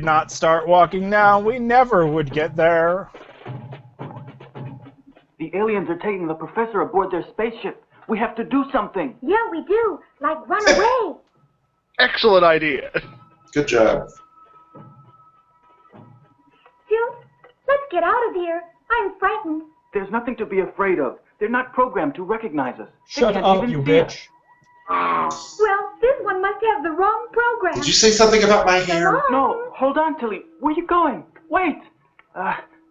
not start walking now, we never would get there. The aliens are taking the professor aboard their spaceship. We have to do something. Yeah, we do. Like run away. Excellent idea. Good job. Jill, let's get out of here. I'm frightened. There's nothing to be afraid of. They're not programmed to recognize us. Shut up, you bitch. Well, this one must have the wrong program. Did you say something about my hair? No, hold on, Tilly. Where are you going? Wait.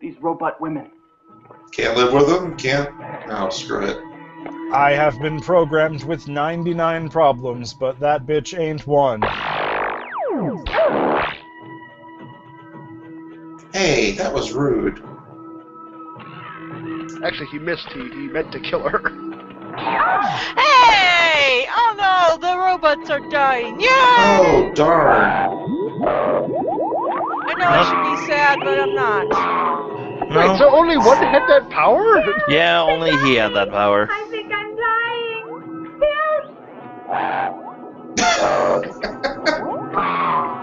These robot women. Can't live with them? Can't? Oh, screw it. I have been programmed with 99 problems, but that bitch ain't one. Hey, that was rude. Actually, he missed. He meant to kill her. Hey! Oh no, the robots are dying. Yay! Oh, darn. I know I should be sad, but I'm not. Wait, so only one had that power? Yeah, only he had that power. I think I'm dying.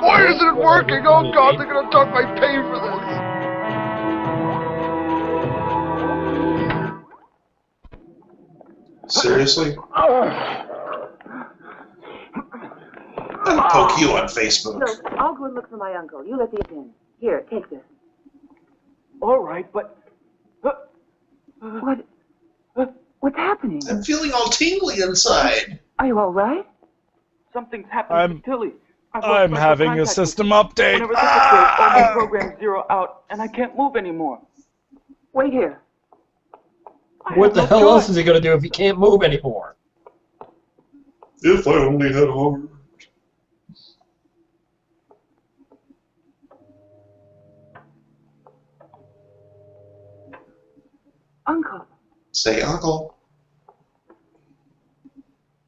Why isn't it working? Oh god, they're gonna dock my pay for this. Seriously? I'll poke you on Facebook. Look, I'll go and look for my uncle. You let the in. Here, take this. All right, but... What's happening? I'm feeling all tingly inside. Are you all right? Something's happening to Tilly. I'm having a system update. Whenever this occurs, all my programs zero out, and I can't move anymore. Wait here. What the hell else is he going to do if he can't move anymore? If I only had heart. Uncle. Say uncle.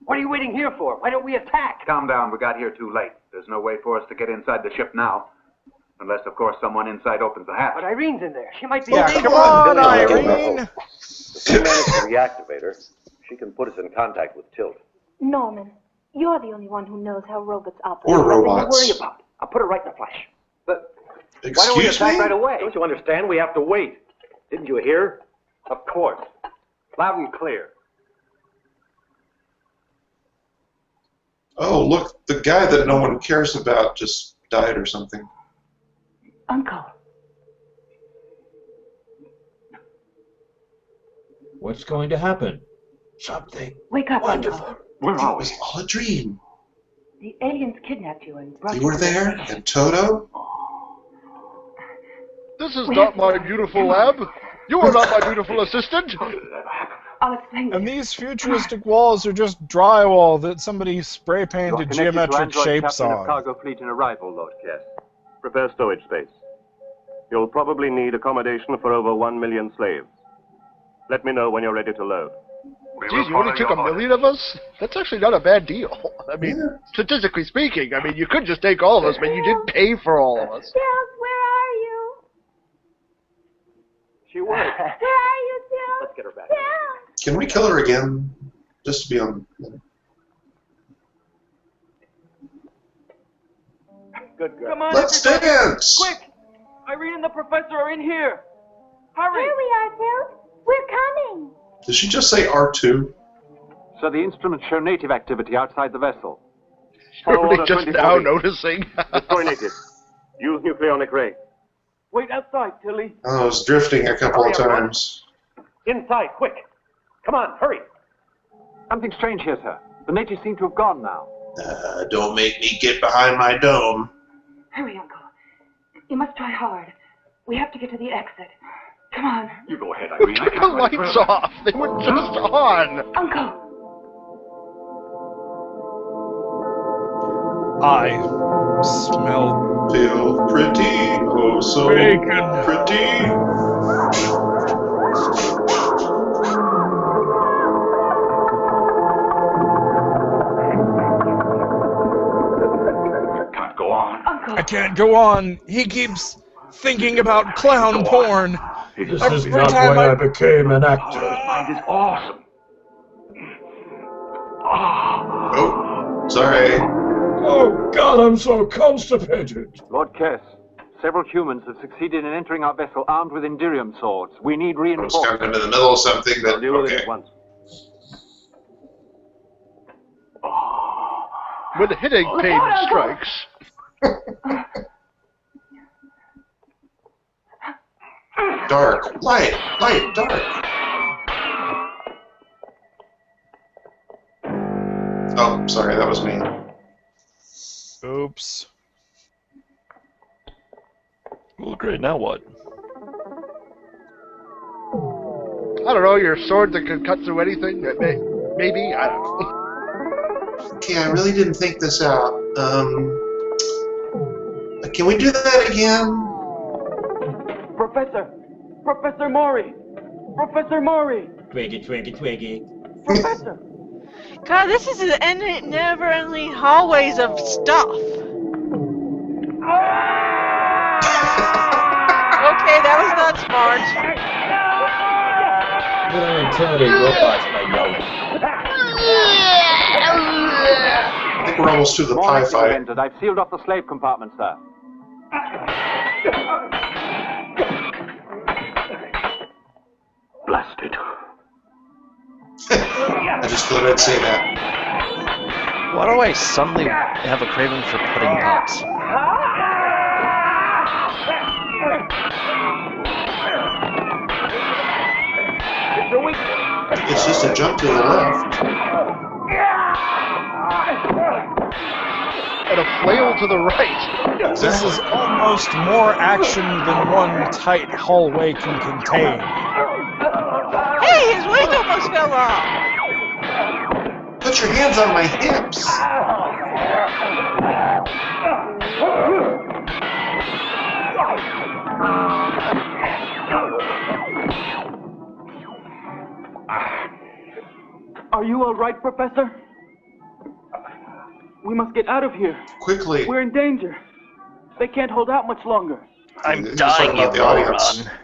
What are you waiting here for? Why don't we attack? Calm down, we got here too late. There's no way for us to get inside the ship now. Unless, of course, someone inside opens the hatch. But Irene's in there. She might be... Yeah, come on, Irene! If we manage to reactivate her, she can put us in contact with Tilt. Norman, you're the only one who knows how robots operate. Or Nothing to robots. worry about. I'll put her right in the flesh. But why don't we Excuse attack me? right away? Don't you understand? We have to wait. Didn't you hear? Of course. Loud and clear. Oh, look, the guy that no one cares about just died or something. Uncle. What's going to happen? Something Wake up, wonderful. Uncle. Where are we? It was all a dream. The aliens kidnapped you and brought You were there, and Toto? This is not my beautiful lab. You are not my beautiful assistant. I'll explain. And these futuristic walls are just drywall that somebody spray painted geometric shapes on. Cargo fleet in arrival, Lord Cass. Prepare stowage space. You'll probably need accommodation for over 1 million slaves. Let me know when you're ready to load. Geez, you only took 1 million of us? That's actually not a bad deal. I mean, statistically speaking, I mean, you could just take all of us, but you didn't pay for all of us. Tills, where are you? She was. Where are you, Tills? Let's get her back. Tills! Can we kill her again? Just to be on... Good girl. Come on, Let's everybody. dance! Quick! Irene and the professor are in here. Hurry! Here we are, Tills. We're coming. Did she just say R2? So the instruments show native activity outside the vessel. You're Follow only order just 24 now B. noticing. Destroy native. Use nucleonic ray. Wait outside, Tilly. Oh, I was drifting a couple of Hurry up, times. Inside, quick. Come on, hurry. Something strange here, sir. The natives seem to have gone now. Don't make me get behind my dome. Hurry, Uncle. You must try hard. We have to get to the exit. Come on. You go ahead, Who Irene. I took the can't run lights further. off? They were just on. Uncle! I smell Feel pretty, oh so bacon. pretty. Can't go on. Uncle! I can't go on. He keeps thinking about clown porn. This is not why I became an actor. Mind is awesome. Oh, sorry. Oh God, I'm so constipated. Lord Kess, several humans have succeeded in entering our vessel armed with Indirium swords. We need I was reinforcements. kind of in the middle of something that... I'll deal with it Okay. at once. When the headache pain strikes. Dark. Light. Light. Dark. Oh, sorry, that was me. Oops. Well, great. Now what? I don't know, your sword that can cut through anything? Maybe? I don't know. Okay, I really didn't think this out. Can we do that again? Professor Mori! Professor Mori! Twiggy, twiggy, twiggy. Professor! God, this is the never-ending hallways of stuff. Okay, that was not smart. We're gonna intimidate robots by yelling. I think we're almost to the More pie natives fight. entered. I've sealed off the slave compartment, sir. Blasted. I just thought I'd say that. Why do I suddenly have a craving for pudding pops? It's just a jump to the left. And a flail to the right. This is almost more action than one tight hallway can contain. Hey, his wig almost fell off. Put your hands on my hips. Are you alright, Professor? We must get out of here. Quickly. We're in danger. They can't hold out much longer. I'm Just dying, you about the audience. moron.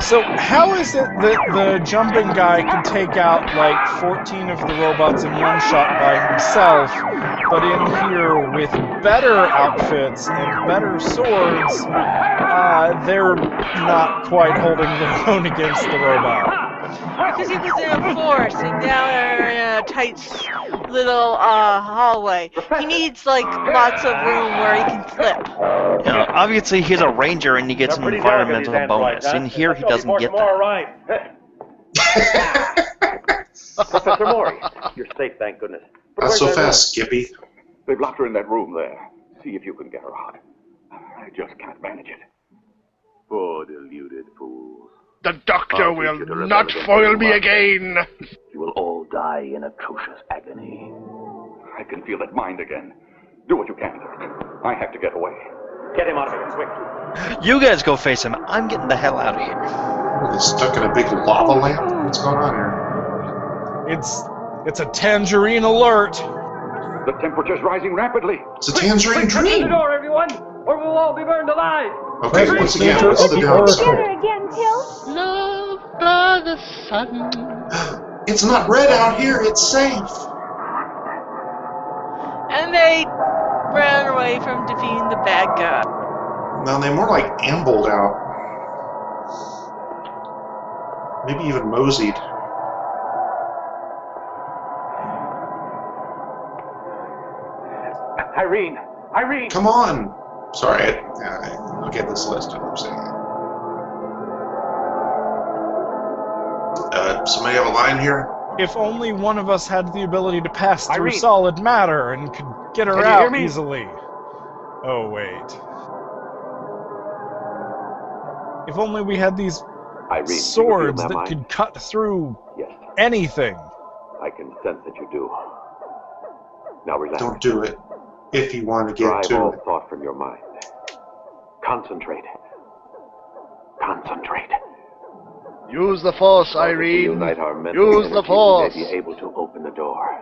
So how is it that the jumping guy can take out like 14 of the robots in one shot by himself, but in here with better outfits and better swords, they're not quite holding their own against the robot? Because he was in a forest and now they're in a tight little hallway. He needs like lots of room where he can flip. You know, obviously he's a ranger and he gets an environmental bonus. In here he doesn't get that. Professor Mori, you're safe, thank goodness. But Not where's so that fast, room? Skippy. They've locked her in that room there. See if you can get her out. I just can't manage it. Poor deluded fools. The doctor I'll will teach you to not remember foil the me one. again. You will all die in atrocious agony. I can feel it mind again. Do what you can. I have to get away. Get him out of here, quick. You guys go face him. I'm getting the hell out of here. He's stuck in a big lava lamp? What's going on here? It's a tangerine alert. The temperature's rising rapidly. It's a tangerine Quick, dream. the door, everyone, or we'll all be burned alive. Okay, once again, what's the downside? Again, Till? Love by the sun. It's not red out here, it's safe. And they ran away from defeating the bad guy. No, they more like ambled out. Maybe even moseyed. Irene! Irene! Come on! Sorry, I'll get this list. I'm saying. Somebody have a line here? If only one of us had the ability to pass through Irene. solid matter and could get her Can you out hear me? easily. Oh, wait. If only we had these Irene, do you swords feel my that mind? could cut through Yes, anything. I can sense that you do. Now relax. Don't do it. If you want to get Drive to all it. thought from your mind. Concentrate. Concentrate. Use the force, Irene. Unite our mental Use the energy, force. we may be able to open the door.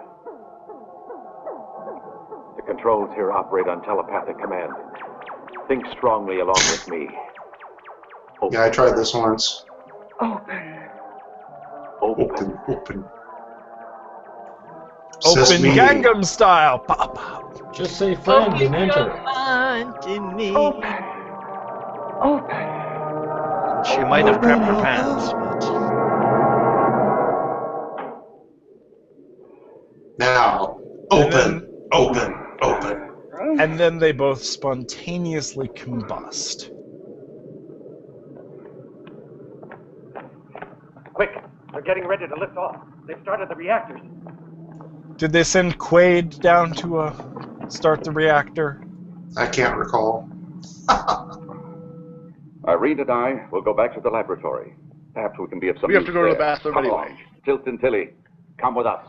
The controls here operate on telepathic command. Think strongly along with me. Yeah, I tried this once. Open. Open. Open Sesame. Gangnam style. Pop, pop. Just say friend and enter. To me. Open. She might have crapped her pants, but... Now, open. And then they both spontaneously combust. Quick, they're getting ready to lift off. They've started the reactors. Did they send Quaid down to start the reactor? I can't recall. Irene and I will go back to the laboratory. Perhaps we can be of some We have to use go to the there. bathroom Come anyway. on. Tilt and Tilly, come with us.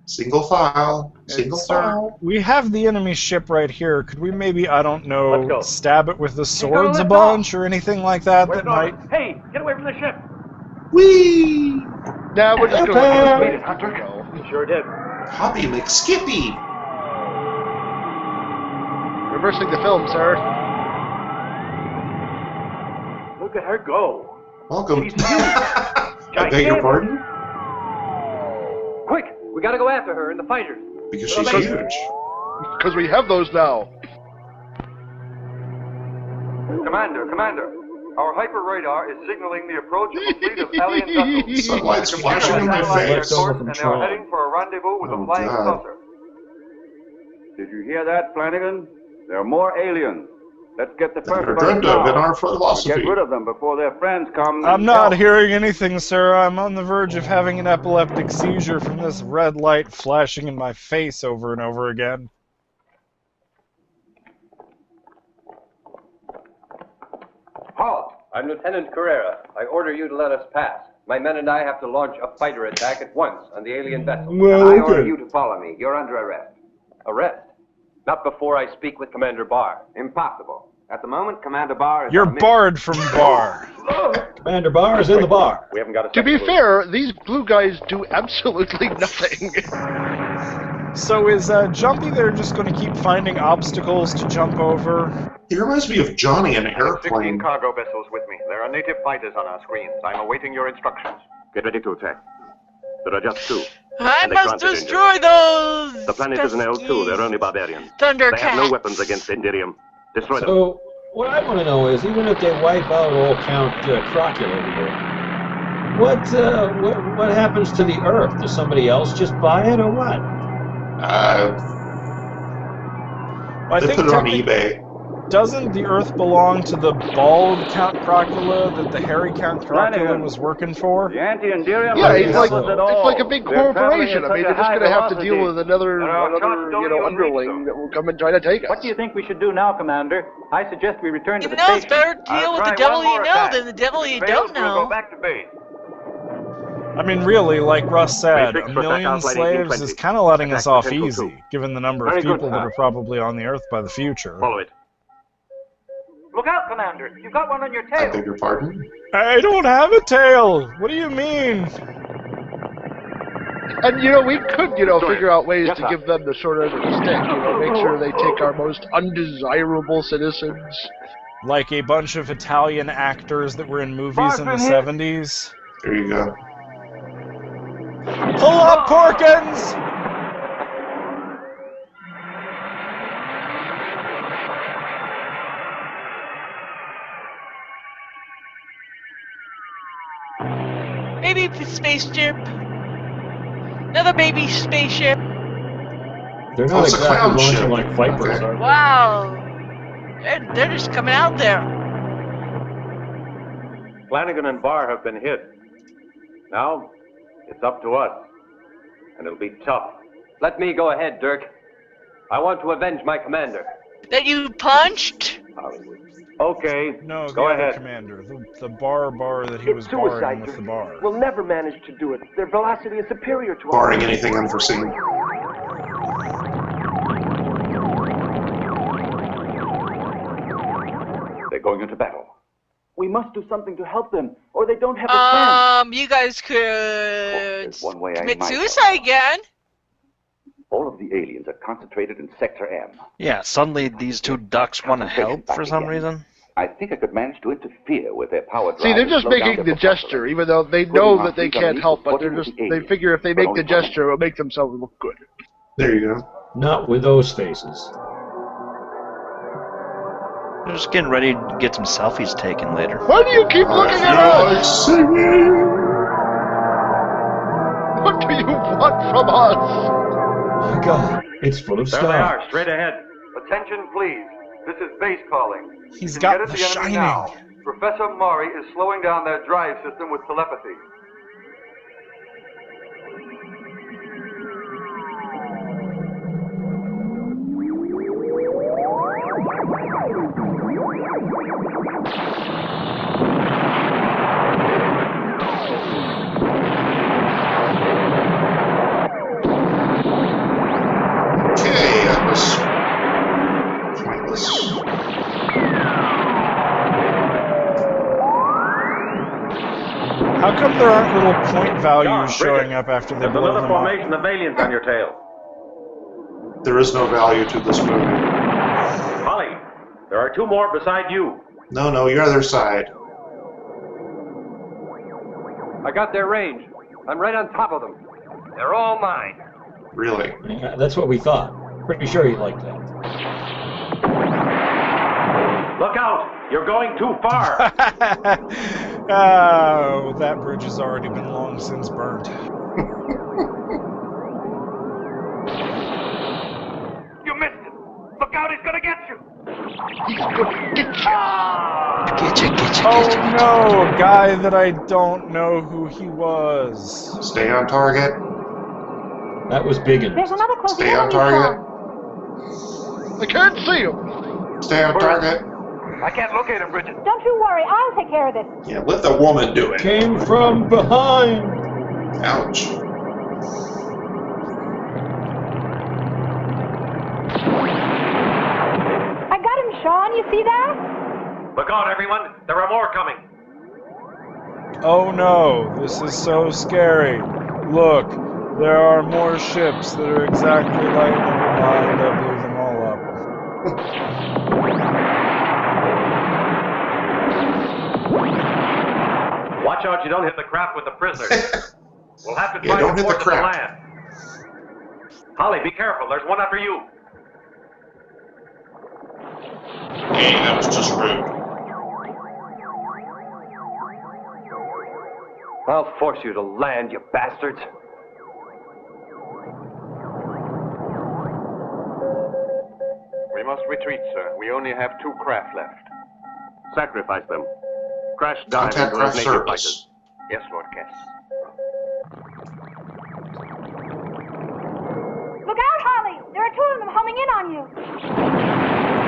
Single file. Single Sir, file. we have the enemy ship right here. Could we maybe, I don't Let's know, go. stab it with the swords a lift bunch or anything like that? Where's That might. Norman? Hey, get away from the ship. Whee! Now we're just going to Made it, Hunter. You sure did. Hoppy McSkippy. reversing the film, sir. Look at her go. Welcome. She's huge. I beg your pardon? Quick, we gotta go after her and the fighters. Because she's huge. Because we have those now. Commander, our hyper radar is signaling the approach of a fleet of alien vessels. Sunlight's flashing in my face. And they are heading for a rendezvous with a flying saucer. Did you hear that, Flanagan? There are more aliens. Let's get the first They're one dreamt of in now. our philosophy. Get rid of them before their friends come. I'm and not help. hearing anything, sir. I'm on the verge of having an epileptic seizure from this red light flashing in my face over and over again. Halt! I'm Lieutenant Carrera. I order you to let us pass. My men and I have to launch a fighter attack at once on the alien vessel. Well, I order okay. you to follow me. You're under arrest. Arrest? Not before I speak with Commander Barr. Impossible. At the moment, Commander Barr is You're on a mission. barred from bar. Commander Barr is in the bar. We haven't got a To be second clue. fair, these blue guys do absolutely nothing. So is Jumpy there just going to keep finding obstacles to jump over? He reminds me of Johnny in an 16 airplane. cargo vessels with me. There are native fighters on our screens. I'm awaiting your instructions. Get ready to attack. There are just two. I And they must granted destroy those! The planet is an L2. They're only barbarians. Thundercats! They have no weapons against Indirium. Destroy them. So, what I want to know is, even if they wipe out old Count Crocula here, what happens to the Earth? Does somebody else just buy it, or what? I They think put it on technic- eBay. Doesn't the Earth belong to the bald Count Crocula that the hairy Count Crocula was working for? The anti-Indirium Yeah, are it's like useless at all. a big They're traveling corporation. at I mean, such they're a just going to high have to deal velocity. with another There are shots don't even reach underling them. that will come and try to take us. What do you think we should do now, Commander? I suggest we return to You the know, station. it's better to deal with the devil you know than the devil you don't We'll go know. back to base. I mean, really, like Russ said, a Matrix for million Attack Flight slaves 1820. is kind of letting us Attack off Potential easy, 2. given the number of Very good, people that sir. are probably on the Earth by the future. Follow it. Look out, Commander. You've got one on your I tail. beg your pardon? I don't have a tail! What do you mean? And, we could, figure out ways to give them the short end of the stick, make sure they take our most undesirable citizens. Like a bunch of Italian actors that were in movies in the 70s. There you go. Pull up, Porkins! Baby spaceship. Another baby spaceship. They're not it's a exactly clown launching ship. like Vipers, Okay. are they? Wow. They're just coming out there. Flanagan and Barr have been hit. Now, it's up to us. And it'll be tough. Let me go ahead, Dirk. I want to avenge my commander. That you punched? Okay, No, the go other ahead. commander. The bar that he was barring with the bar. We'll never manage to do it. Their velocity is superior to Barring anything unforeseen. They're going into battle. We must do something to help them, or they don't have a chance. You guys could There's one way I commit might suicide again. All of the aliens are concentrated in Sector M. Yeah, suddenly these two ducks want to help for some reason. I think I could manage to interfere with their power drive. See, they're and just slow down making their the gesture, even though they know that they can't help, but they figure if they make the gesture, it'll make themselves look good. There you go. Not with those faces. They're just getting ready to get some selfies taken later. Why do you keep looking at us? What do you want from us? Oh God, it's full of There stuff. they are, straight ahead. Attention, please. This is base calling. He's You got can get at the the enemy shining. now. Professor Maury is slowing down their drive system with telepathy. Okay, that was pointless. How come there aren't little point values showing up after they There's blow another them up? formation of aliens on your tail. There is no value to this movie. Holly, there are two more beside you. No, your other side. I got their range. I'm right on top of them. They're all mine. Really? Yeah, that's what we thought. Pretty sure you liked that. Look out! You're going too far! Oh, that bridge has already been long since burnt. You missed it! Look out, he's gonna get you! He's gonna get you. Oh no, a guy that I don't know who he was. Stay on target. That was Biggin. There's another close Stay on target. I can't see him. Stay on target. I can't locate him, Bridget. Don't you worry, I'll take care of this. Yeah, let the woman do it. Came from behind. Ouch. I got him, Sean. You see that? Look out, everyone! There are more coming! Oh no, this is so scary. Look, there are more ships that are exactly like... Never mind, I blew them all up. Watch out you don't hit the craft with the prisoners. We'll have to try don't to hit the force them to craft. land. Holly, be careful. There's one after you. Hey, that was just rude. I'll force you to land, you bastards. We must retreat, sir. We only have 2 craft left. Sacrifice them. Crash dive Contact into those craft native service. fighters. Yes, Lord Cass. Look out, Holly! There are 2 of them homing in on you.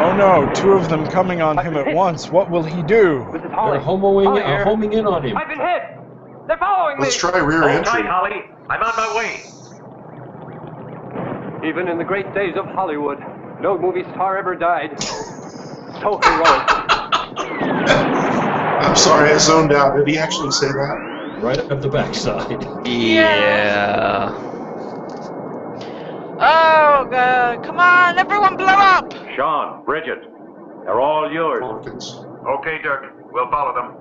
Oh no, 2 of them coming on him at once. What will he do? They're homing in on him. I've been hit! They're following me! Let's try rear Hold entry. tight, Holly. I'm on my way. Even in the great days of Hollywood, no movie star ever died so heroic. I'm sorry, I zoned out. Did he actually say that? Right up the backside. Yeah. Oh, God. Come on, everyone blow up! Sean, Bridget, they're all yours. Okay, Dirk. We'll follow them.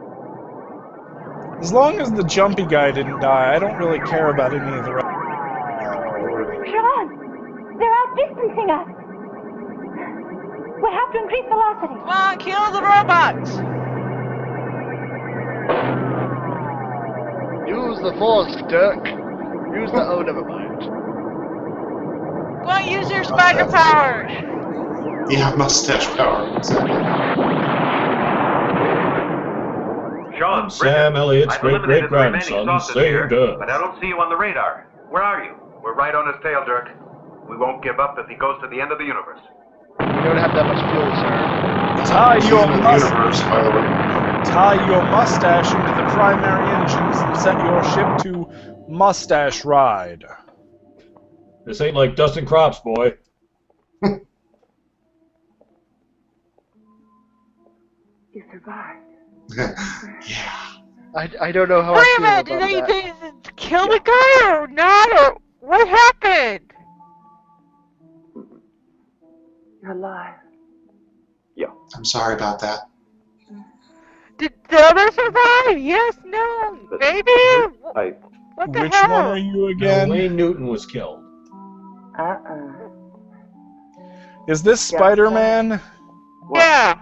As long as the jumpy guy didn't die, I don't really care about any of the rest. Sean, they're outdistancing us. We have to increase velocity. Come on, kill the robots! Use the force, Dirk. Use the... Oh, never mind. Go on, use your spider powers! Yeah, mustache power. Exactly. Sean, Sam Elliott's I've eliminated the remaining great-great-grandson sauces here, saved us. but I don't see you on the radar. Where are you? We're right on his tail, Dirk. We won't give up if he goes to the end of the universe. We don't have that much fuel, sir. Tie your universe, by the way. Tie your mustache into the primary engines and set your ship to mustache ride. This ain't like dusting crops, boy. You survived. I don't know how I Wait a feel minute, about did that. they kill the guy or not? Or what happened? You're alive. I'm sorry about that. Did the other survive? Yes, no, maybe? What the Which hell? one are you again? Wayne Newton was killed. Is this Spider-Man? Yeah.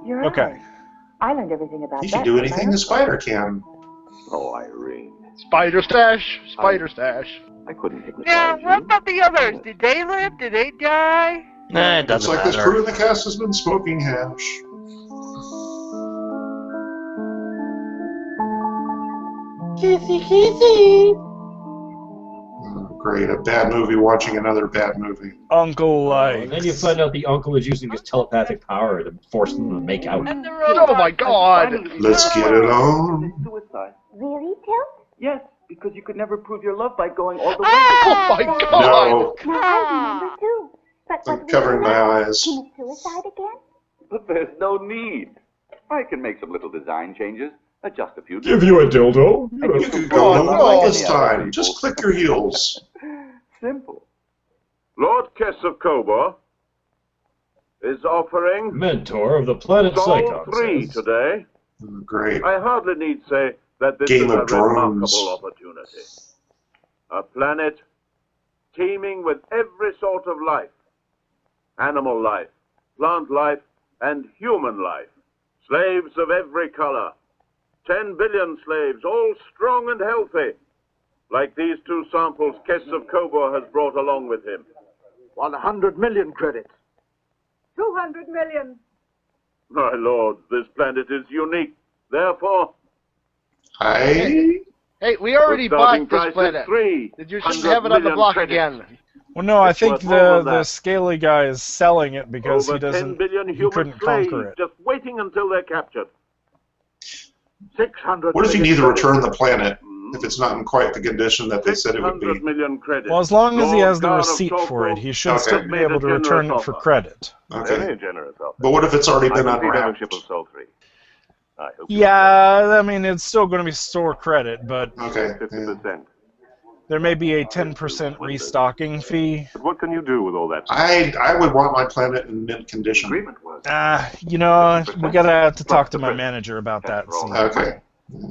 You're Okay. right. I learned everything about He that. can do from anything my a spider can. Oh, Irene. Spider stash. Spider stash. I couldn't hypnotize Now, you. what about the others? Did they live? Did they die? Nah, it Looks doesn't like this matter. crew in the cast has been smoking hash. Kissy, kissy. Oh, great, a bad movie watching another bad movie. Uncle Light. And then you find out the uncle is using his telepathic power to force them to make out. And the Oh my God! Let's get it on. Suicide. Really, Tilt? Yes, because you could never prove your love by going all the way. Oh my God! No, Now I remember too. But I'm what we covering do my now, eyes. commit suicide again? But there's no need. I can make some little design changes, adjust a few... Give you a dildo? you could go home all this time. Just click your heels. Simple. Lord Kess of Kobor is offering Mentor of the planet Sol Psychon 3 says. today. Great. I hardly need say that this Game is a of Drones. remarkable opportunity. A planet teeming with every sort of life. Animal life, plant life, and human life. Slaves of every color. 10 billion slaves, all strong and healthy. Like these two samples Kess of Kobor has brought along with him. 100 million credits. 200 million. My lords, this planet is unique. Therefore, Hi. Hey, we already the starting bought this price planet. is 3. Did you just have it on the block again? Well, no, I It's think worth all of the that. scaly guy is selling it because Over he doesn't. 10 billion He human couldn't slaves conquer it. just waiting until they're captured. 600 What if you million need to credits. return the planet if it's not in quite the condition that they said it would 600 be? million credits. Well, as long as he Lord has the God of receipt for it, Topol he should Okay. still be made able a to return generous it for offer. credit. Okay. Very generous offer. But what if it's already I been concede unwrapped? ownership of Sol 3. I hope you Yeah, I mean, it's still going to be store credit, but Okay. pay 50%. there may be a 10% restocking fee. But what can you do with all that? I would want my planet in mint condition. Agreement was. You know, we gotta have to talk to my manager about that. See. Okay.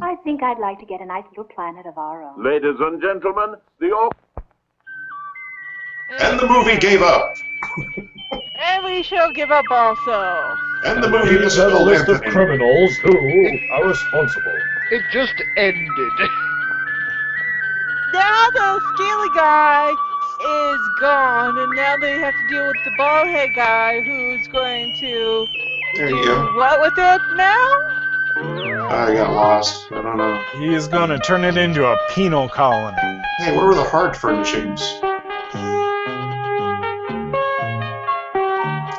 I think I'd like to get a nice little planet of our own. Ladies and gentlemen, the offer. And the movie gave up. And we shall give up also. And the movie He's is got a Bill list of Anthony. criminals who are responsible. It just ended. Now the scaly guy is gone, and now they have to deal with the bald head guy who's going to There you do go. what with it now? I got lost. I don't know. He's gonna turn it into a penal colony. Hey, where were the hard furnishings?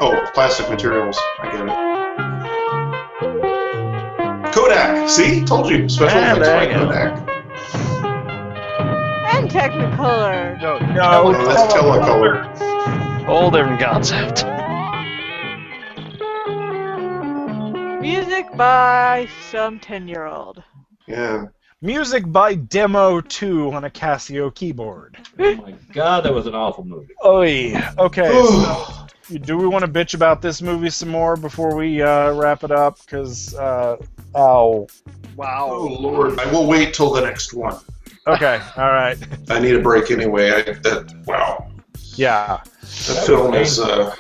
Oh, plastic materials. I get it. Kodak. See? Told you. Special Ah, effects there by you go. Kodak. And Technicolor. No, that's Telecolor. Whole different concept. Music by some 10-year-old. Yeah. Music by Demo 2 on a Casio keyboard. Oh my god, that was an awful movie. Oy. Okay, so do we want to bitch about this movie some more before we wrap it up? Because, ow. Wow. Oh, Lord. I will wait till the next one. Okay, alright. I need a break anyway. Wow. Yeah. The film is, By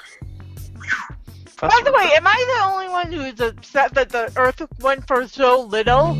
the way, am I the only one who is upset that the Earth went for so little?